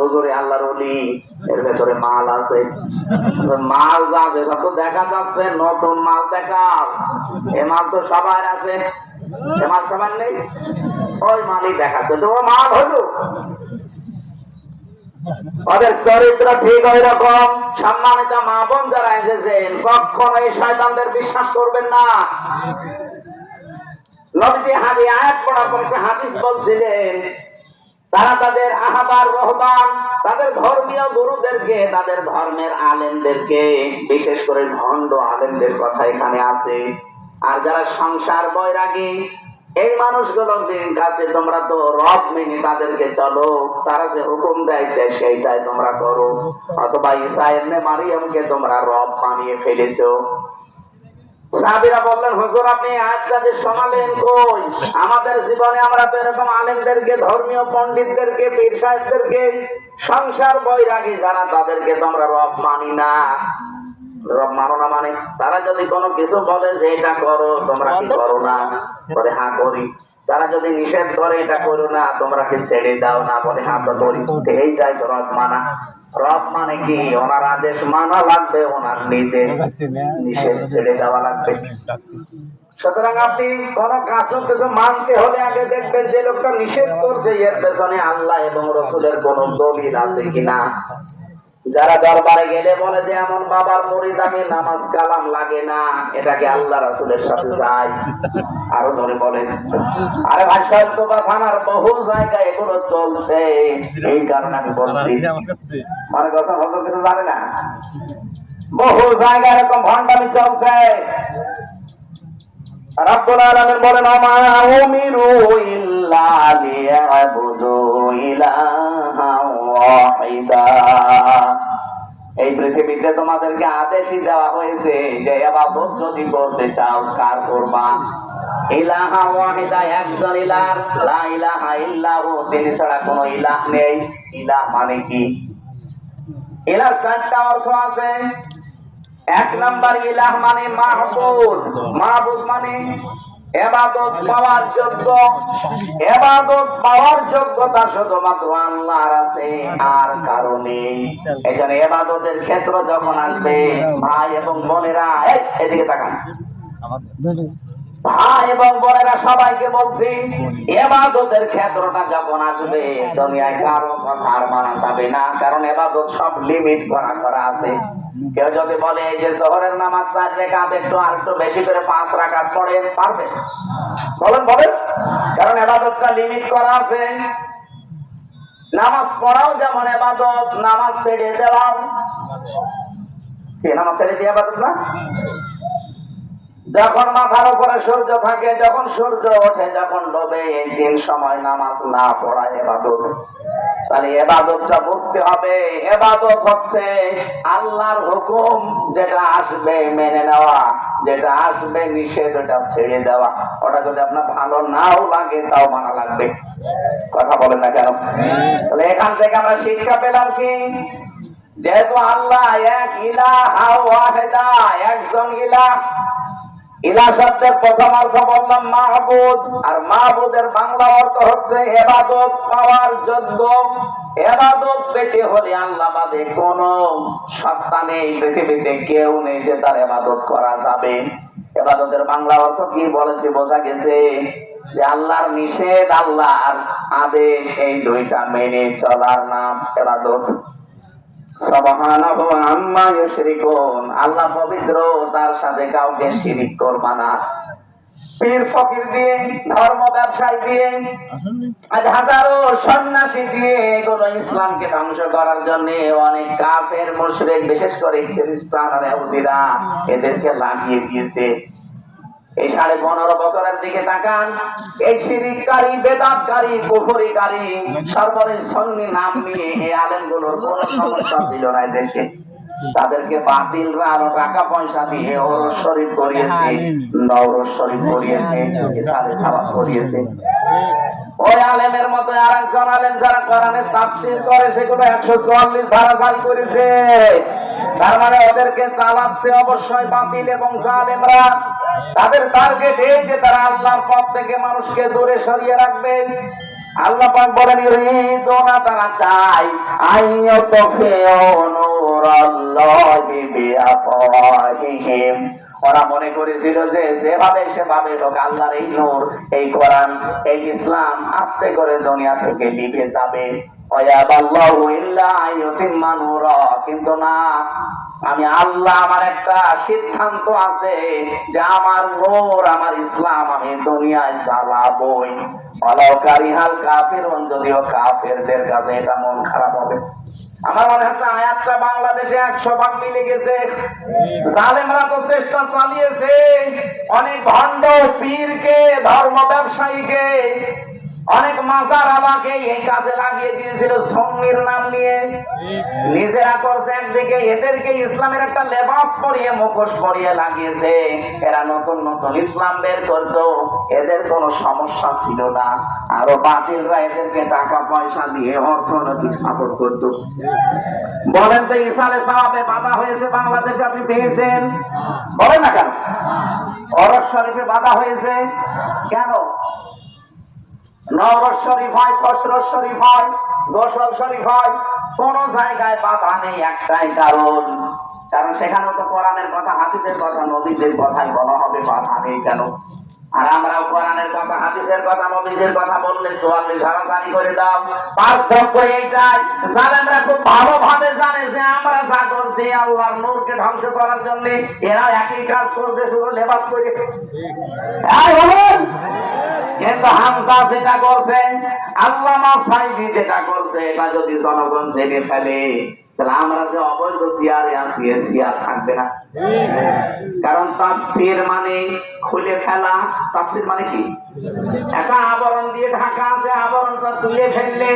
হুজুরে আল্লাহর ওলি, এর ভেতরে মাল আছে। মাল যা আছে সব তো দেখা যাচ্ছে, নতুন মাল দেখাও, এ মাল তো সবার আছে, এ মাল সবার নেই, ওই মালই দেখাচ্ছে, তো ও মাল হলো। ওদের চরিত্র ঠিক ওই রকম। সম্মানিত মা বোন যারা এসেছেন, কখনো এই শয়তানদের বিশ্বাস করবেন না। নবীজি আয়াত পড়ার পর একটা হাদিস বলছিলেন, তারা তাদের আহবার রহবান, তাদের ধর্মীয় গুরুদেরকে, তাদের ধর্মের আলেমদেরকে, বিশেষ করে ভণ্ড আলেমদের কথা এখানে আছে, আর যারা সংসার বৈরাগী এই মানুষগুলোর কাছে তোমরা তো রব মেনে তাদেরকে চলো, তারা যে হুকুম দেয় সেইটাই তোমরা করো, অথবা ঈসা ইবনে মারিয়ামকে তোমরা রব বানিয়ে ফেলেছো। সাহাবীরা বললেন, হুজুর আপনি আয়াতটা যে শোনালেন কই? আমাদের জীবনে আমরা তো এরকম আলেমদেরকে, ধর্মীয় পণ্ডিতদেরকে, পীর সাহেবদেরকে, সংসার বৈরাগী যারা, তাদেরকে তোমরা রব মানি না। রব মানো না মানে তারা যদি কোনো কিছু বলে যে এটা করো, তোমরা কি করো না? বলে হ্যাঁ করি। তারা যদি নিষেধ করে এটা করো না, তোমরা কি ছেড়ে দাও না? বলে হ্যাঁ তো করি। এইটাই তো রব মানা। রব মানে কি? ওনার আদেশ মানা লাগবে, ওনার নির্দেশ নিষেধ ছেড়ে দেওয়া লাগবে। সুতরাং আপনি কোন কাজও কিছু মানতে হলে আগে দেখবেন যে লোকটা নিষেধ করছে এর পেছনে আল্লাহ এবং রসুলের কোন দলিল আছে কিনা। যারা দরবারে গেলে বলে যে এমন বাবার মুরিদ আমি, নামাজ কালাম লাগে না, এটাকে আল্লাহ রাসূলের সাথে যায়? আরো জোরে বলেন। আরে ভাই, সত্যবা থানার বহু জায়গায় এগুলো চলছে, এই কারণে আমি বলছি। মানে কথা হয়তো কিছু জানে না, বহু জায়গায় এরকম ভণ্ডামি চলছে। রব্বুল আলামিন বলেন, আমা উমিরু ইল্লা লিয়াবুদু ইলাহা ওয়াহিদা। এই পৃথিবীতে তোমাদেরকে আদেশই দেওয়া হয়েছে যে ইবাদত যদি করতে চাও কার করবা? ইলাহা ওয়াহিদা, একজন ইলাহ, লা ইলাহা ইল্লাহু, তিনি ছাড়া কোনো ইলাহ নেই। ইলাহ মানে কি? ইলাহ চারটা অর্থ আছে। এক নাম্বার ইলাহ মানে মাহবুদ। মাহবুদ মানে ইবাদত পাওয়ার যোগ্য। ইবাদত পাওয়ার যোগ্যতা শুধুমাত্র আল্লাহর আছে, আর কারো নেই। এজন্য ইবাদতের ক্ষেত্র যখন আসবে, ভাই এবং বোনেরা এদিকে তাকান, ভাই এবং বোনেরা সবাইকে বলছি, ইবাদতের ক্ষেত্রটা যখন আসবে, দুনিয়ায় কারো কথা আর মানা যাবে না, কারণ ইবাদত সব লিমিট করা আছে। কেউ যদি বলে এই যে জোহরের নামাজ 4 রাকাত, একটু আর একটু বেশি করে 5 রাকাত পড়ে, পারবে? বলেন। কারণ ইবাদতটা লিমিট করা আছে। নামাজ পড়াও যেমন ইবাদত, নামাজ ছেড়ে দেওয়াও কি? নামাজ ছেড়ে দিয়ে ইবাদত না? যখন মাথার উপরে সূর্য থাকে, যখন সূর্য ওঠে, যখন ডোবে, এই 3 সময় নামাজ না পড়া ইবাদত। তাহলে ইবাদতটা বুঝতে হবে, ইবাদত হচ্ছে আল্লাহর হুকুম যেটা আসবে মেনে নেওয়া, যেটা আসবে নিষেধ ওটা ছেড়ে দেওয়া। ওটা যদি আপনার ভালো নাও লাগে তাও মানা লাগবে। কথা বলেন না কেন? তাহলে এখান থেকে আমরা শিক্ষা পেলাম কি? যেহেতু আল্লাহ এক, ইলাহা ওয়াহিদা, একজন ইলাহ। ইলাহ শব্দের প্রথম অর্থ বললাম মাহবুদ, আর মাহবুদের বাংলা অর্থ হচ্ছে ইবাদত পাওয়ার যোগ্য। ইবাদত পেতে হলে আল্লাহ বাদে কোন সত্তা নেই, পৃথিবীতে কেউ নেই যে তার ইবাদত করা যাবে। ইবাদতের বাংলা অর্থ কি বলেছি বোঝা গেছে যে আল্লাহর নিষেধ আল্লাহর আদেশ এই দুইটা মেনে চলার নাম ইবাদত। সুবহানাহু আম্মা ইউশরিকুন, আল্লাহ পবিত্র, তার সাথে কাউকে শিরিক করবা না। পীর ফকির দিয়ে, ধর্ম ব্যবসায়ী দিয়ে, হাজারো সন্ন্যাসী দিয়ে এগুলো ইসলামকে ধ্বংস করার জন্য অনেক কাফের মুশরিক, বিশেষ করে খ্রিস্টান আর ইহুদিরা এদেরকে লাগিয়ে দিয়েছে। এই 15.5 বছরের দিকে তাকান, এই শিরিককারী, বেদাতকারী, কুফরিকারী, সর্বরে সুন্নি নাম নিয়ে এই আলেমগুলোর কোনো সমস্যা ছিল না দেশে। তাদেরকে বাতিলরা আরো টাকা পয়সা দিয়ে ওরস শরীফ করিয়েছে, নওরস শরীফ করিয়েছে, ইসালে সাওয়াত করিয়েছে। ওই আলেমের মতো আরেকজন আলেম যারা কোরআনের তাফসীর করে সেগুলো 144 ধারা জারি করেছে। তার মানে ওদেরকে চালাচ্ছে অবশ্যই বাতিল এবং জালেমরা। তাদের টার্গেট এই যে তারা আল্লাহর পথ থেকে মানুষকে দূরে সরিয়ে রাখবে। আল্লাহ পাক বলেন, ইউরিদুনা, তারা চায়, আইয়াতফিউ নূরাল্লাহি বিআফওয়াহিহিম, ওরা মনে করেছিল যে যেভাবে সেভাবে লোক আল্লাহর এই নূর, এই কোরআন, এই ইসলাম আস্তে করে দুনিয়া থেকে নিভে যাবে। ওয়ায়াবাল্লাহু ইল্লা আইয়ুতিম্মা নূরা, কিন্তু না, আমি আল্লাহ, আমার একটা সিদ্ধান্ত আছে যে আমার নূর, আমার ইসলাম আমি দুনিয়ায় জ্বালাবই। ওয়ালাউ কারিহাল কাফিরুন, যদিও কাফেরদের কাছে এটা মন খারাপ হবে। আমার মনে হচ্ছে আয়াতটা বাংলাদেশে 100 ভাগ মিলে গেছে। জালেমরা তো চেষ্টা চালিয়েছে, অনেক ভণ্ড পীরকে, ধর্ম ব্যবসায়ীকে, অনেক মাজার আলাকে এই কাজে লাগিয়ে দিয়েছিল সুন্নির নাম নিয়ে। নিজেরা করছে একদিকে, এদেরকে ইসলামের একটা লেবাস পরিয়ে, মুখোশ পরিয়ে লাগিয়েছে। এরা নতুন নতুন ইসলাম বের করতো, এদের কোনো সমস্যা ছিল না। আরো বাতিলরা এদেরকে টাকা পয়সা দিয়ে অর্থনৈতিক সাপোর্ট করতো। বলেন তো, ইসালে সাওয়াবে বাধা হয়েছে বাংলাদেশে, আপনি পেয়েছেন? বলেন না কেন? ওরস শরীফে বাধা হয়েছে কেন? নওরস শরীফ হয়, খসরস শরীফ হয়, গোসল শরীফ হয়, কোন জায়গায় বাধা নেই। একটাই কারণ সেখানে তো কোরআনের কথা, হাদিসের কথা, নবীদের কথাই বলা হবে, বাধা নেই কেন? আর আমরাও কোরআনের কথা, হাদিসের কথা, নবীদের কথা বললে 44 ধারা জারি করে দাও। পার্থক্য এইটাই, জালেমরা খুব ভালোভাবে জানে যে আমরা যা করছি আল্লাহর নূরকে ধ্বংস করার জন্য, এরা একই কাজ করছে, শুধু লেবাস করে। কিন্তু হামজা যেটা করছে, আল্লামা সাইদি যেটা করছে, এটা যদি জনগণ জেনে ফেলে, তাহলে আমরা যে অবৈধ চেয়ারে আছি, এ চেয়ার থাকবে না। কারণ তাফসীর মানে খুলে ফেলা। তাফসীর মানে কি? একটা আবরণ দিয়ে ঢাকা আছে, আবরণটা তুলে ফেললে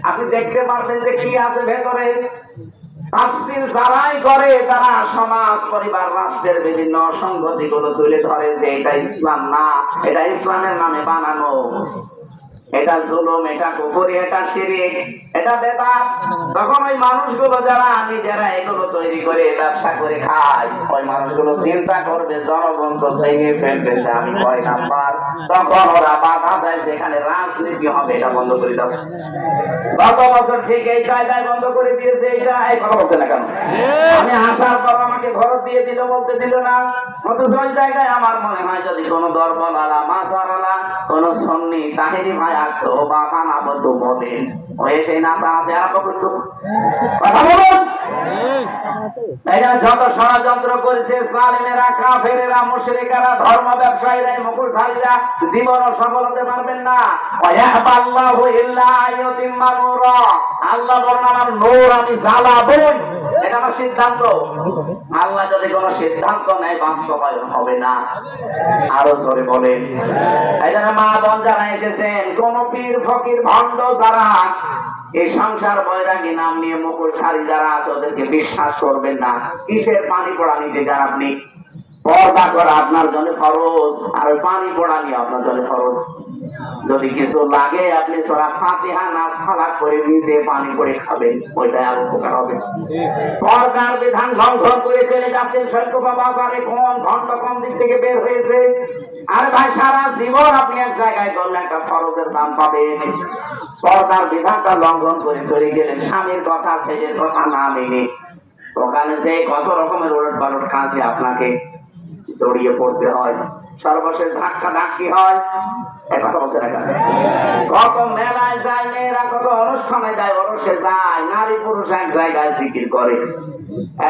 আপনি দেখতে পারবেন যে কি আছে ভেতরে। তাফসীর যারাই করে তারা সমাজ, পরিবার, রাষ্ট্রের বিভিন্ন অসঙ্গতি গুলো তুলে ধরে যে এটা ইসলাম না, এটা ইসলামের নামে বানানো, এটা জুলুম, এটা কুফরি, এটা শিরক, এটা বেদাত। তখন ওই মানুষগুলো যারা নিজেরা এগুলো তৈরি করে ব্যবসা করে খায়, ওই মানুষগুলো চিন্তা করবে জনগণ তো ভেঙে ফেলবে যে আমি কয় নাম্বার। তখন ওরা বাধা দেয় যে এখানে রাজনীতি হবে, এটা বন্ধ করে দাও। গত বছর ঠিক এই কায়দায় বন্ধ করে দিয়েছে। এইটা এই কথা বলছে না কেন? আমি আসার পর আমাকে ঘর দিয়ে দিল, বলতে দিল না। অথচ ওই জায়গায় আমার মনে হয় যদি কোন দরবারওয়ালা, মাজারওয়ালা, কোন সুন্নি তাহেরি ভাই আসতো বা কানাবত বলেন, ওই সেই নাচা আছে আরম্ভ করতো। কথা বলুন, এরা যত ষড়যন্ত্র করেছে জালেমেরা, কাফেরেরা, মুশরিকেরা, ধর্ম ব্যবসায়ীরা, মুকুটধারীরা, জীবন সফল হতে পারবেন না। ওয়ায়াবাল্লাহু ইল্লা আইয়ুতিম্মা নূরা, আল্লাহ বলেন আমার নূর আমি জ্বালাবই, এটা আমার সিদ্ধান্ত। আল্লাহ যদি কোনো সিদ্ধান্ত নেয় বাস্তবায়ন হবে না। আরো জোরে বলেন। এই জন্য মা বোন যারা এসেছেন, কোন পীর ফকির ভণ্ড যারা এই সংসার বৈরাগী নাম নিয়ে মুখোশধারী যারা আছে, ওদেরকে বিশ্বাস করবেন না। কিসের পানি পড়া নিতে যান আপনি? পর্দা করা আপনার জন্য ফরজ, আর পানি পড়া নিয়ে আপনার জন্য ফরজ। যদি কিছু লাগে আপনি সূরা ফাতিহা নাস ফালাক করে নিজে পানি পড়ে খাবেন, ওইটাই আর উপকার হবে। পর্দার বিধান লঙ্ঘন করে চলে যাচ্ছেন সৈকত বাজারে, কোন ঘন্টা কোন দিক থেকে বের হয়েছে। আর ভাই সারা জীবন আপনি এক জায়গায় করলে একটা ফরজের দাম পাবেন। পর্দার বিধানটা লঙ্ঘন করে চলে গেলেন, স্বামীর কথা, ছেলের কথা না মেনে, ওখানে যে কত রকমের ওলট পালট কাজে আপনাকে জড়িয়ে পড়তে হয়, সর্বশেষ ধাক্কা ধাক্কি হয়। এক কথা বলছে না, কত মেলায় যায় মেয়েরা, কত অনুষ্ঠানে যায়, ওরসে যায়, নারী পুরুষ এক জায়গায় জিকির করে।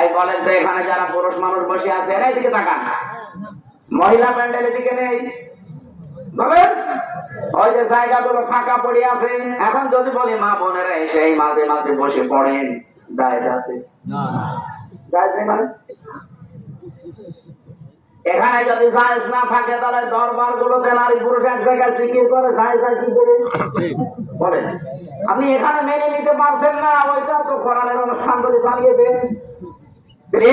এই বলেন তো এখানে যারা পুরুষ মানুষ বসে আছে এদিকে তাকান, মহিলা প্যান্ডেলের দিকে নেই বলেন, ওই যে জায়গাগুলো ফাঁকা পড়ে আছে। এখন যদি বলি মা বোনেরা এসে মাঝে মাঝে বসে পড়েন, জায়েজ আছে? জায়েজ নেই মানে? এখানে যদি জায়েজ না থাকে তাহলে দরবার গুলোতে নারী পুরুষ এক জায়গায় জিকির করে জায়েজ হয় কি করে বলেন? আপনি এখানে মেনে নিতে পারছেন না, ওইটা তো কোরআনের অনুষ্ঠান বলে চালিয়ে দেন।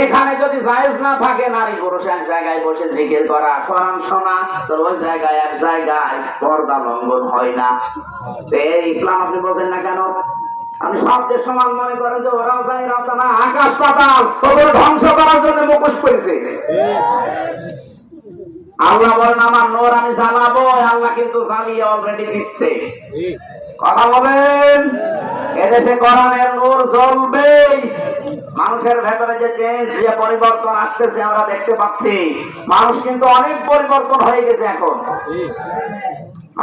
এখানে যদি জায়েজ না থাকে নারী পুরুষ এক জায়গায় বসে জিকির করা, কোরআন শোনা, তো ওই জায়গায় এক জায়গায় পর্দা লঙ্ঘন হয় না। এই ইসলাম আপনি বোঝেন না কেন? আপনি সবচেয়ে সমান মনে করেন যে ওরাও জানি রাস্তা না, আকাশ পাতাল ওগুলো ধ্বংস করার জন্য মুখোশ করেছে। আল্লাহ বলেন আমার নূর আমি জ্বালাবো, আল্লাহ কিন্তু জ্বালিয়ে অলরেডি দিচ্ছে। কথা বলেন, এদেশে কোরআনের নূর জ্বলবে। মানুষের ভেতরে যে চেঞ্জ, যে পরিবর্তন আসতেছে আমরা দেখতে পাচ্ছি। মানুষ কিন্তু অনেক পরিবর্তন হয়ে গেছে। এখন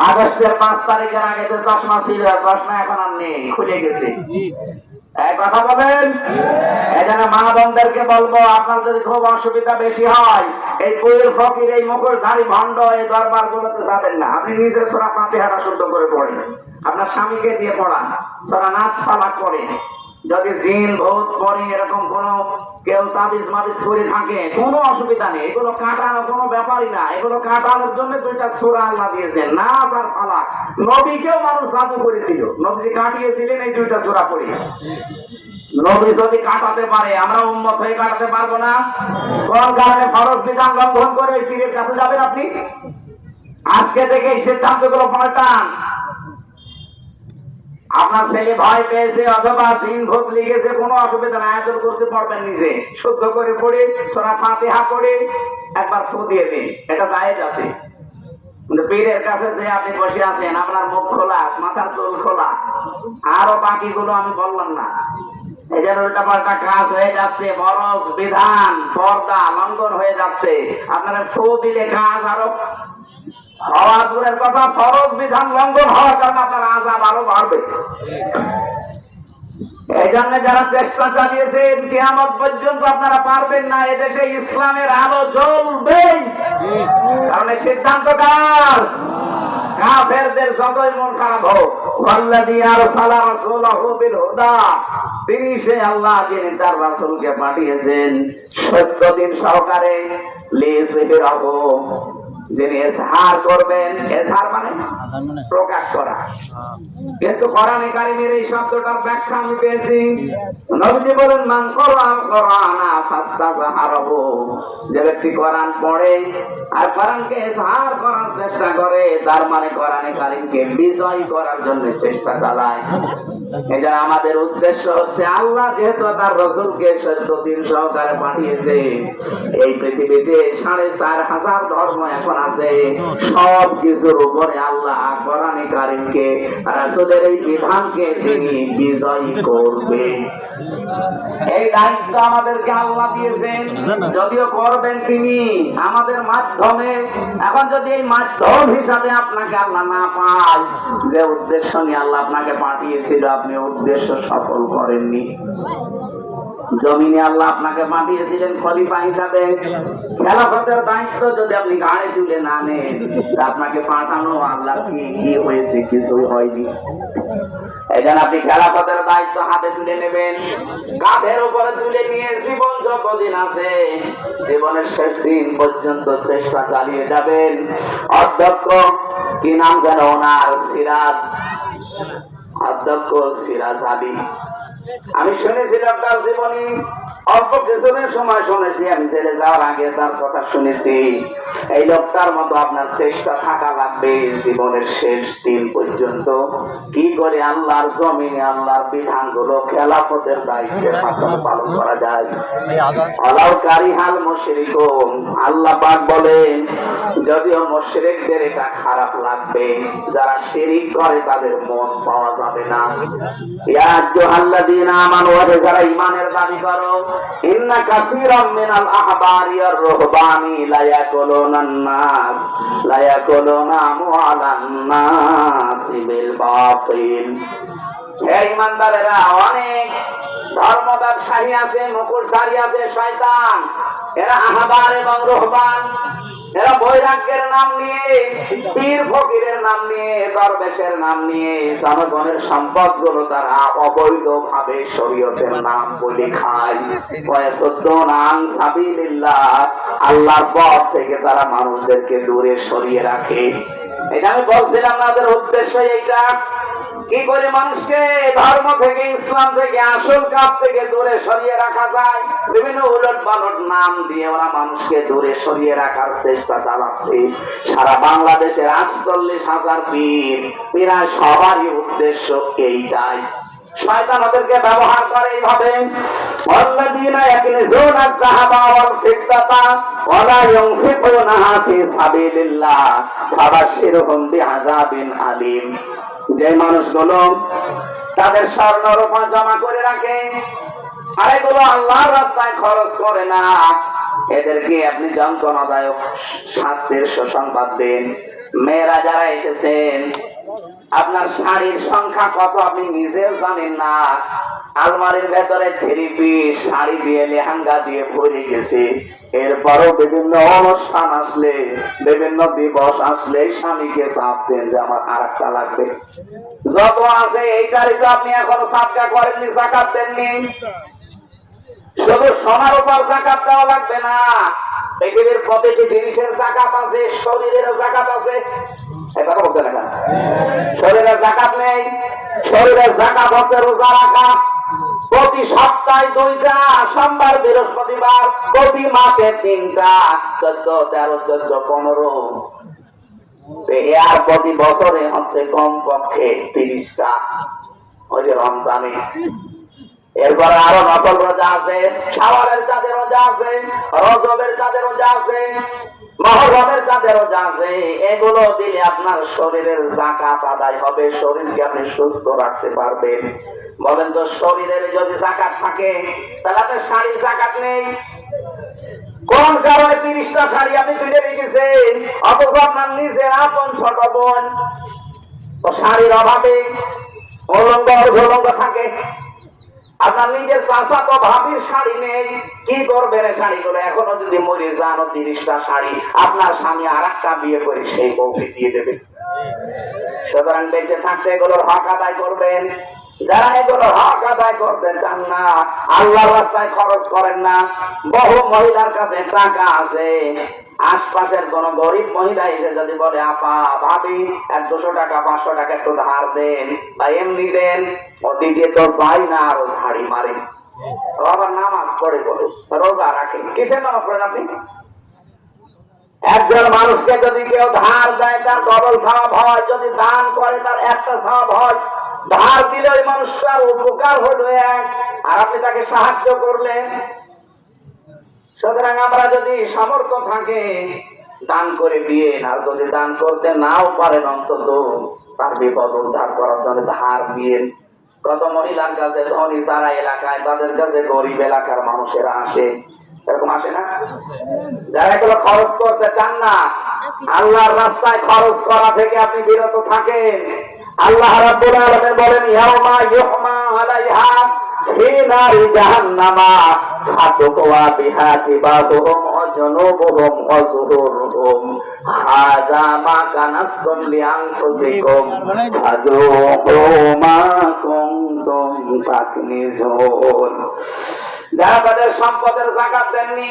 আগস্টের 5 তারিখের আগে যে চশমা ছিল, চশমা এখন আর নেই, খুলে গেছে। এক কথা বলেন, এই জন্য মা বোনদেরকে বলবো, আপনার যদি খুব অসুবিধা বেশি হয়, এই পীর ফকির এই মুখোশধারী ভণ্ড এই দরবার গুলোতে যাবেন না। আপনি নিজের সূরা ফাতিহাটা শুদ্ধ করে পড়েন, আপনার স্বামীকে দিয়ে পড়ান, সূরা নাস ফালাক পড়েন। যদি জিন ভূত পরি এরকম কোন কেউ তাবিজ মাবিজ করে থাকে, কোনো অসুবিধা নেই, এগুলো কাটানো কোনো ব্যাপারই না। এগুলো কাটানোর জন্য 2টা সূরা আল্লাহ দিয়েছেন, নাস আর ফালাক। নবীকেও মানুষ জাদু করেছিল, নবী কাটিয়েছিলেন এই 2টা সূরা পড়ে। নবী যদি কাটাতে পারে, আমরা উম্মত হয়ে কাটাতে পারবো না? কোন কারণে ফরজ বিধান লঙ্ঘন করে পীরের কাছে যাবেন আপনি? আজকে থেকে এই সিদ্ধান্তগুলো পাল্টান। আপনার ছেলে ভয় পেয়েছে অথবা জিন ভূত লেগেছে, কোনো অসুবিধা নাই, আয়াতুল কুরসি পড়বেন নিজে, শুদ্ধ করে পড়ে সূরা ফাতিহা পড়ে একবার ফু দিয়ে দিন, এটা জায়েজ আছে। কিন্তু পীরের কাছে যে আপনি বসে আছেন, আপনার মুখ খোলা, মাথার চুল খোলা, আরো বাকিগুলো আমি বললাম না, এদের উল্টা পাল্টা কাজ হয়ে যাচ্ছে, ফরজ বিধান পর্দা লঙ্ঘন হয়ে যাচ্ছে। আপনারা ফু দিলে কাজ আরো হওয়া দূরের কথা, ফরজ বিধান লঙ্ঘন হওয়ার কারণে আপনার আযাব আরো বাড়বে। এই জন্য যারা চেষ্টা চালিয়েছেন, কিয়ামত পর্যন্ত আপনারা পারবেন না। এদেশে ইসলামের আলো জ্বলবে, কারণ এই সিদ্ধান্ত কার? কাফেরদের যতই মন খারাপ হোক, ওয়াল্লাযী আরসালা রাসূলাহু বিল হুদা, তিনি সে আল্লাহ যিনি তার রাসূলকে পাঠিয়েছেন সত্য দিন সহকারে, লিইয়ুযহিরাহু, যিনি ইজহার করবেন। ইজহার মানে প্রকাশ করা। কিন্তু কোরআনে কারীমের এই শব্দটার ব্যাখ্যা আমি পেয়েছি, নবীজি বলেন মান কোরআন কোরআনা ফাস্তাযহারাহু, যে ব্যক্তি কোরআন পড়ে আর কোরআনকে ইজহার করার চেষ্টা করে, তার মানে কোরআনে কারীমকে বিজয় করার জন্য চেষ্টা চালায়। এটা আমাদের উদ্দেশ্য হচ্ছে, আল্লাহ যেহেতু তার রাসূলকে সত্য দিন সহকারে পাঠিয়েছে, এই পৃথিবীতে 4,500 ধর্ম এখন আছে, সব কিছুর উপরে আল্লাহ কোরআনে কারীমকে, রাসূলের এই বিধানকে তিনি বিজয় করবে। এই দায়িত্ব আমাদেরকে আল্লাহ দিয়েছেন, যদিও করবেন তিনি আমাদের মাধ্যমে। এখন যদি এই মাধ্যম হিসাবে আপনাকে আল্লাহ না পায়, যে উদ্দেশ্য নিয়ে আল্লাহ আপনাকে পাঠিয়েছিল, আপনি উদ্দেশ্য সফল করেননি। জমিনে আল্লাহ আপনাকে পাঠিয়েছিলেন খলিফা হিসাবে, খেলাফতের দায়িত্ব যদি আপনি ঘাড়ে তুলে না নেন, আপনাকে পাঠানো আল্লাহ কি হয়েছে? কিছুই হয়নি। এই জন্য আপনি খেলাফতের দায়িত্ব হাতে তুলে নেবেন, কাঁধের উপরে তুলে নিয়ে জীবন যতদিন আছে, জীবনের শেষ দিন পর্যন্ত চেষ্টা চালিয়ে যাবেন। অধ্যক্ষ কি নাম যেন ওনার? সিরাজ, অধ্যক্ষ সিরাজ আলী। আমি শুনেছি ডক্টর জীবনী, অল্প কিছুদিনের সময় শুনেছি, আমি জেলে যাওয়ার আগে তার কথা শুনেছি। এই লোকটার মতো আপনার চেষ্টা থাকা লাগবে জীবনের শেষ দিন পর্যন্ত, কি করে আল্লাহর জমিনে আল্লাহর বিধানগুলো খেলাফতের দায়িত্বের মাধ্যমে পালন করা যায়। আলাউ কারিহাল মুশরিকুন, আল্লাহ পাক বলেন যদিও মুশরিকদের এটা খারাপ লাগবে, যারা শিরিক করে তাদের মন পাওয়া যাবে না। ইয়া আইয়ুহাল্লাযীনা আমানু, যারা ঈমানের দাবি করো, ইন্না কাসীরাম মিনাল আহবারি ওয়ার রুহবানি লা ইয়াকুলুনান নাস লা ইয়াকুলুনা আমওয়ালান নাস বিল বাতিল। হে ঈমানদারেরা, অনেক ধর্ম ব্যবসায়ী আছে, মুখোশধারী আছে শয়তান, এরা আহবার এবং রুহবান, এরা বৈরাগ্যের নাম নিয়ে, পীর ফকিরের নাম নিয়ে, দরবেশের নাম নিয়ে জনগণের সম্পদগুলো তারা অবৈধভাবে শরীয়তের নাম বলে খায়। ওয়ায়াসুদ্দুনা আন সাবিলিল্লাহ, আল্লাহর পথ থেকে তারা মানুষদেরকে দূরে সরিয়ে রাখে। এটা আমি বলছিলাম না, ওদের উদ্দেশ্য এইটা, কি করে মানুষকে ধর্ম থেকে, ইসলাম থেকে, আসল কাজ থেকে দূরে সরিয়ে রাখা যায়। বিভিন্ন উলট পালট নাম দিয়ে ওরা মানুষকে দূরে সরিয়ে রাখার চেষ্টা চালাচ্ছে। সারা বাংলাদেশের ৪৮,০০০ পীর, প্রায় সবারই উদ্দেশ্য এইটাই। শয়তান ওদেরকে ব্যবহার করে এইভাবে, আল্লাযীনা ইয়াকনিজুনা আয-যাহাবা ওয়াল ফিদ্দাতা ওয়া লা ইউনফিকুনাহা ফি সাবিলিল্লাহ ফাবাশশিরহুম বিআযাবিন আলীম। যে মানুষগুলো তাদের স্বর্ণ রূপা জমা করে রাখে আর এগুলো আল্লাহর রাস্তায় খরচ করে না, এদেরকে আপনি যন্ত্রণাদায়ক শাস্তির সুসংবাদ দিন। মেয়েরা যারা এসেছেন, আপনার শাড়ির সংখ্যা কত আপনি নিজেও জানেন না। আলমারির ভেতরে 3 পিস শাড়ি দিয়ে, লেহেঙ্গা দিয়ে ভরে গেছে। এরপরও বিভিন্ন অনুষ্ঠান আসলে, বিভিন্ন দিবস আসলে স্বামীকে চাপ দেন যে আমার আরেকটা লাগবে। যত আছে এইটারই তো আপনি এখনো সাদকা করেননি, যাকাত দেননি। শুধু সোনার উপর যাকাত দেওয়া লাগবে না, পৃথিবীর প্রতিটি জিনিসের যাকাত আছে, শরীরের যাকাত আছে। এটা বলছেন না, শরীরের যাকাত নেই। শরীরের যাকাত হচ্ছে রোজা রাখা, প্রতি সপ্তাহে 2টা, সোমবার বৃহস্পতিবার, প্রতি মাসে 3টা, 14, 13, 14, 15, আর প্রতি বছরে হচ্ছে কমপক্ষে 30টা, ওই যে রমজানে। এরপরে আরো নফল রোজা আছে, শাওয়ালের চাঁদে রোজা আছে, রজবের চাঁদে রোজা আছে, মুহররমের চাঁদে রোজা আছে। এগুলো দিলে আপনার শরীরের যাকাত আদায় হবে, শরীরকে আপনি সুস্থ রাখতে পারবেন। বলেন তো, শরীরের যদি যাকাত থাকে তাহলে আপনার শাড়ির যাকাত নেই। কোন কারণে 30টা শাড়ি আপনি তুলে রেখেছেন, অথচ আপনার নিজের আপন ছোট বোন তো শাড়ির অভাবে উলঙ্গ অর্ধলঙ্গ থাকে। আপনার নিজের চাচা তো ভাবির শাড়ি নেই, কি করবেন শাড়িগুলো? এখনো যদি মরে যান, 30টা শাড়ি আপনার স্বামী আরেকটা বিয়ে করে সেই বউকে দিয়ে দেবে। সুতরাং বেঁচে থাকতে এগুলোর হক আদায় করবেন। যারা এগুলো হক আদায় করতে চান না, আল্লাহর রাস্তায় খরচ করেন না। বহু মহিলার কাছে টাকা আছে, আশপাশের কোন গরিব মহিলা এসে যদি বলে, আপা, ভাবি, 200 টাকা 500 টাকা একটু ধার দেন বা এমনি দেন, ও দিতে তো চাই না, আরো ছাড়ি মারে। আবার নামাজ পড়ে বলে, রোজা রাখেন, কিসের নামাজ পড়েন আপনি? একজন মানুষকে যদি কেউ ধার দেয় তার ডবল সওয়াব হয়, যদি দান করে তার একটা সওয়াব হয়। ধার দিলে ওই মানুষটার উপকার হলো এক, আর আপনি তাকে সাহায্য করলেন। সুতরাং আমরা যদি সামর্থ্য থাকে দান করে দিয়েন, আর যদি দান করতে নাও পারেন অন্তত তার বিপদ উদ্ধার করার জন্য ধার দিয়েন। কত মহিলার কাছে ধনী যারা এলাকায়, তাদের কাছে গরিব এলাকার মানুষেরা আসে, এরকম আসে না? যারা এগুলো খরচ করতে চান না, আল্লাহর রাস্তায় খরচ করা থেকে আপনি বিরত থাকেন। আল্লাহ রাব্বুল আলামিন বলেন, ইয়াউমা ইউহমা আলাইহা ফি নারি জাহান্নামা ফাতুকওয়া বিহা জিবাহুহুম ওয়া জুনুবুহুম ওয়া যুহুরুহুম হাযা মা কানাসতুম লিআনফুসিকুম ফাযুকু মা কুনতুম তাকনিজুন। যারা তাদের সম্পদের যাকাত দেননি,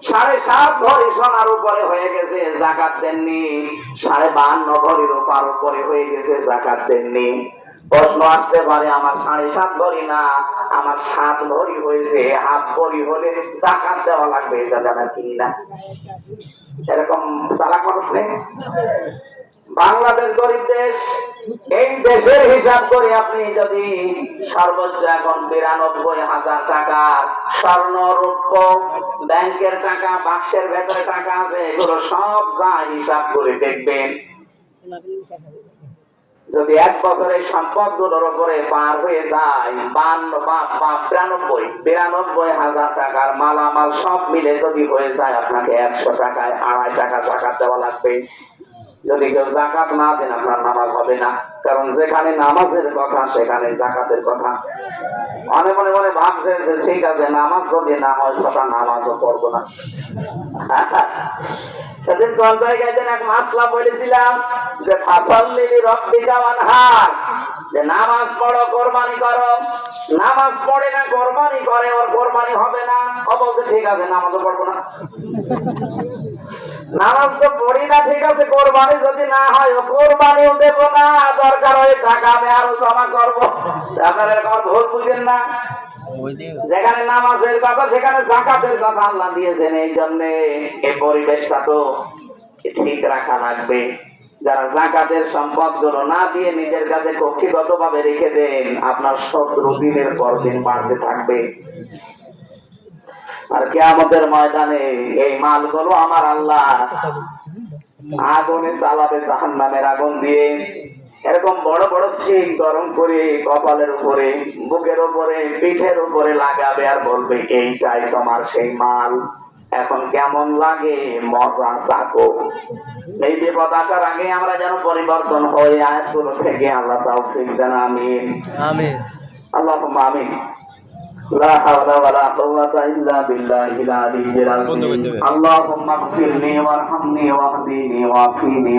7.5 ভরি সোনার উপরে হয়ে গেছে, যাকাত দেননি, 52 ভরি রূপার উপরে হয়ে গেছে, যাকাত দেননি। প্রশ্ন আসতে পারে, আমার 7.5 ভরি না, আমার 7 ভরি হয়েছে, 1/2 ভরি হলে যাকাত দেওয়া লাগবে, এটা জানা কি না? এরকম চালাক মানুষ নেই। বাংলাদেশ গরিব দেশ, এই দেশের হিসাব করে আপনি যদি সর্বোচ্চ এখন 92,000 টাকা স্বর্ণ রৌপ্য ব্যাংকের টাকা বাক্সের ভেতরে টাকা আছে, এগুলো সব যা হিসাব করে দেখবেন, যদি এক বছরের সম্পদ গুলোর উপরে পার হয়ে যায় 92,000 টাকার মালামাল সব মিলে যদি হয়ে যায়, আপনাকে 100 টাকায় 2.5 টাকা জাকাত দেওয়া লাগবে। যদি কেউ জাকাত না দেন আপনার নামাজ হবে না, কারণ যেখানে নামাজের কথা সেখানে জাকাতের কথা। অনেক মনে মনে ভাবছে যে ঠিক আছে, নামাজ যদি না হয় সেটা নামাজও পড়বো না। সেদিন কোন জায়গায় যেন এক মাসলা বলেছিলাম যে ফাসাল্লি লিরাব্বিকা ওয়ানহার, যে নামাজ পড়ো কোরবানি করো, নামাজ পড়ে না কোরবানি করে, ওর কোরবানি হবে না। ও বলছে ঠিক আছে, নামাজও পড়বো না। নামাজ তো পড়ি না, ঠিক আছে, কোরবানি যদি না হয় ও কোরবানিও দেবো না, দরকার হয় টাকা আমি আরো জমা করবো। আপনারা এরকম ভুল বুঝেন না, যেখানে নামাজের কথা সেখানে জাকাতের কথা আল্লাহ দিয়েছেন। এই জন্য এই পরিবেশটা তো ঠিক রাখা লাগবে। যারা জাকাতের সম্পদ গুলো না দিয়ে নিজের কাছে কক্ষিগত ভাবে রেখে দেন, আপনার শত্রু দিনের পর দিন বাড়তে থাকবে। আর কিয়ামতের ময়দানে এই মালগুলো আমার আল্লাহ আগুনে চালাবে, জাহান্নামের আগুন দিয়ে। এরকম বড় বড় শিক গরম করে কপালের উপরে, বুকের উপরে, পিঠের উপরে লাগাবে আর বলবে এইটাই তোমার সেই মাল, এখন কেমন লাগে, মজা চাকো। এই বিপদ আসার আগে আমরা যেন পরিবর্তন হই আয়াতগুলো থেকে। আল্লাহ তাওফিক দেন, আমিন আমিন, আল্লাহুম্মা আমিন। لا حول ولا قوة إلا بالله العلي العظيم. اللهم اغفر لي وارحمني واهدني وعافني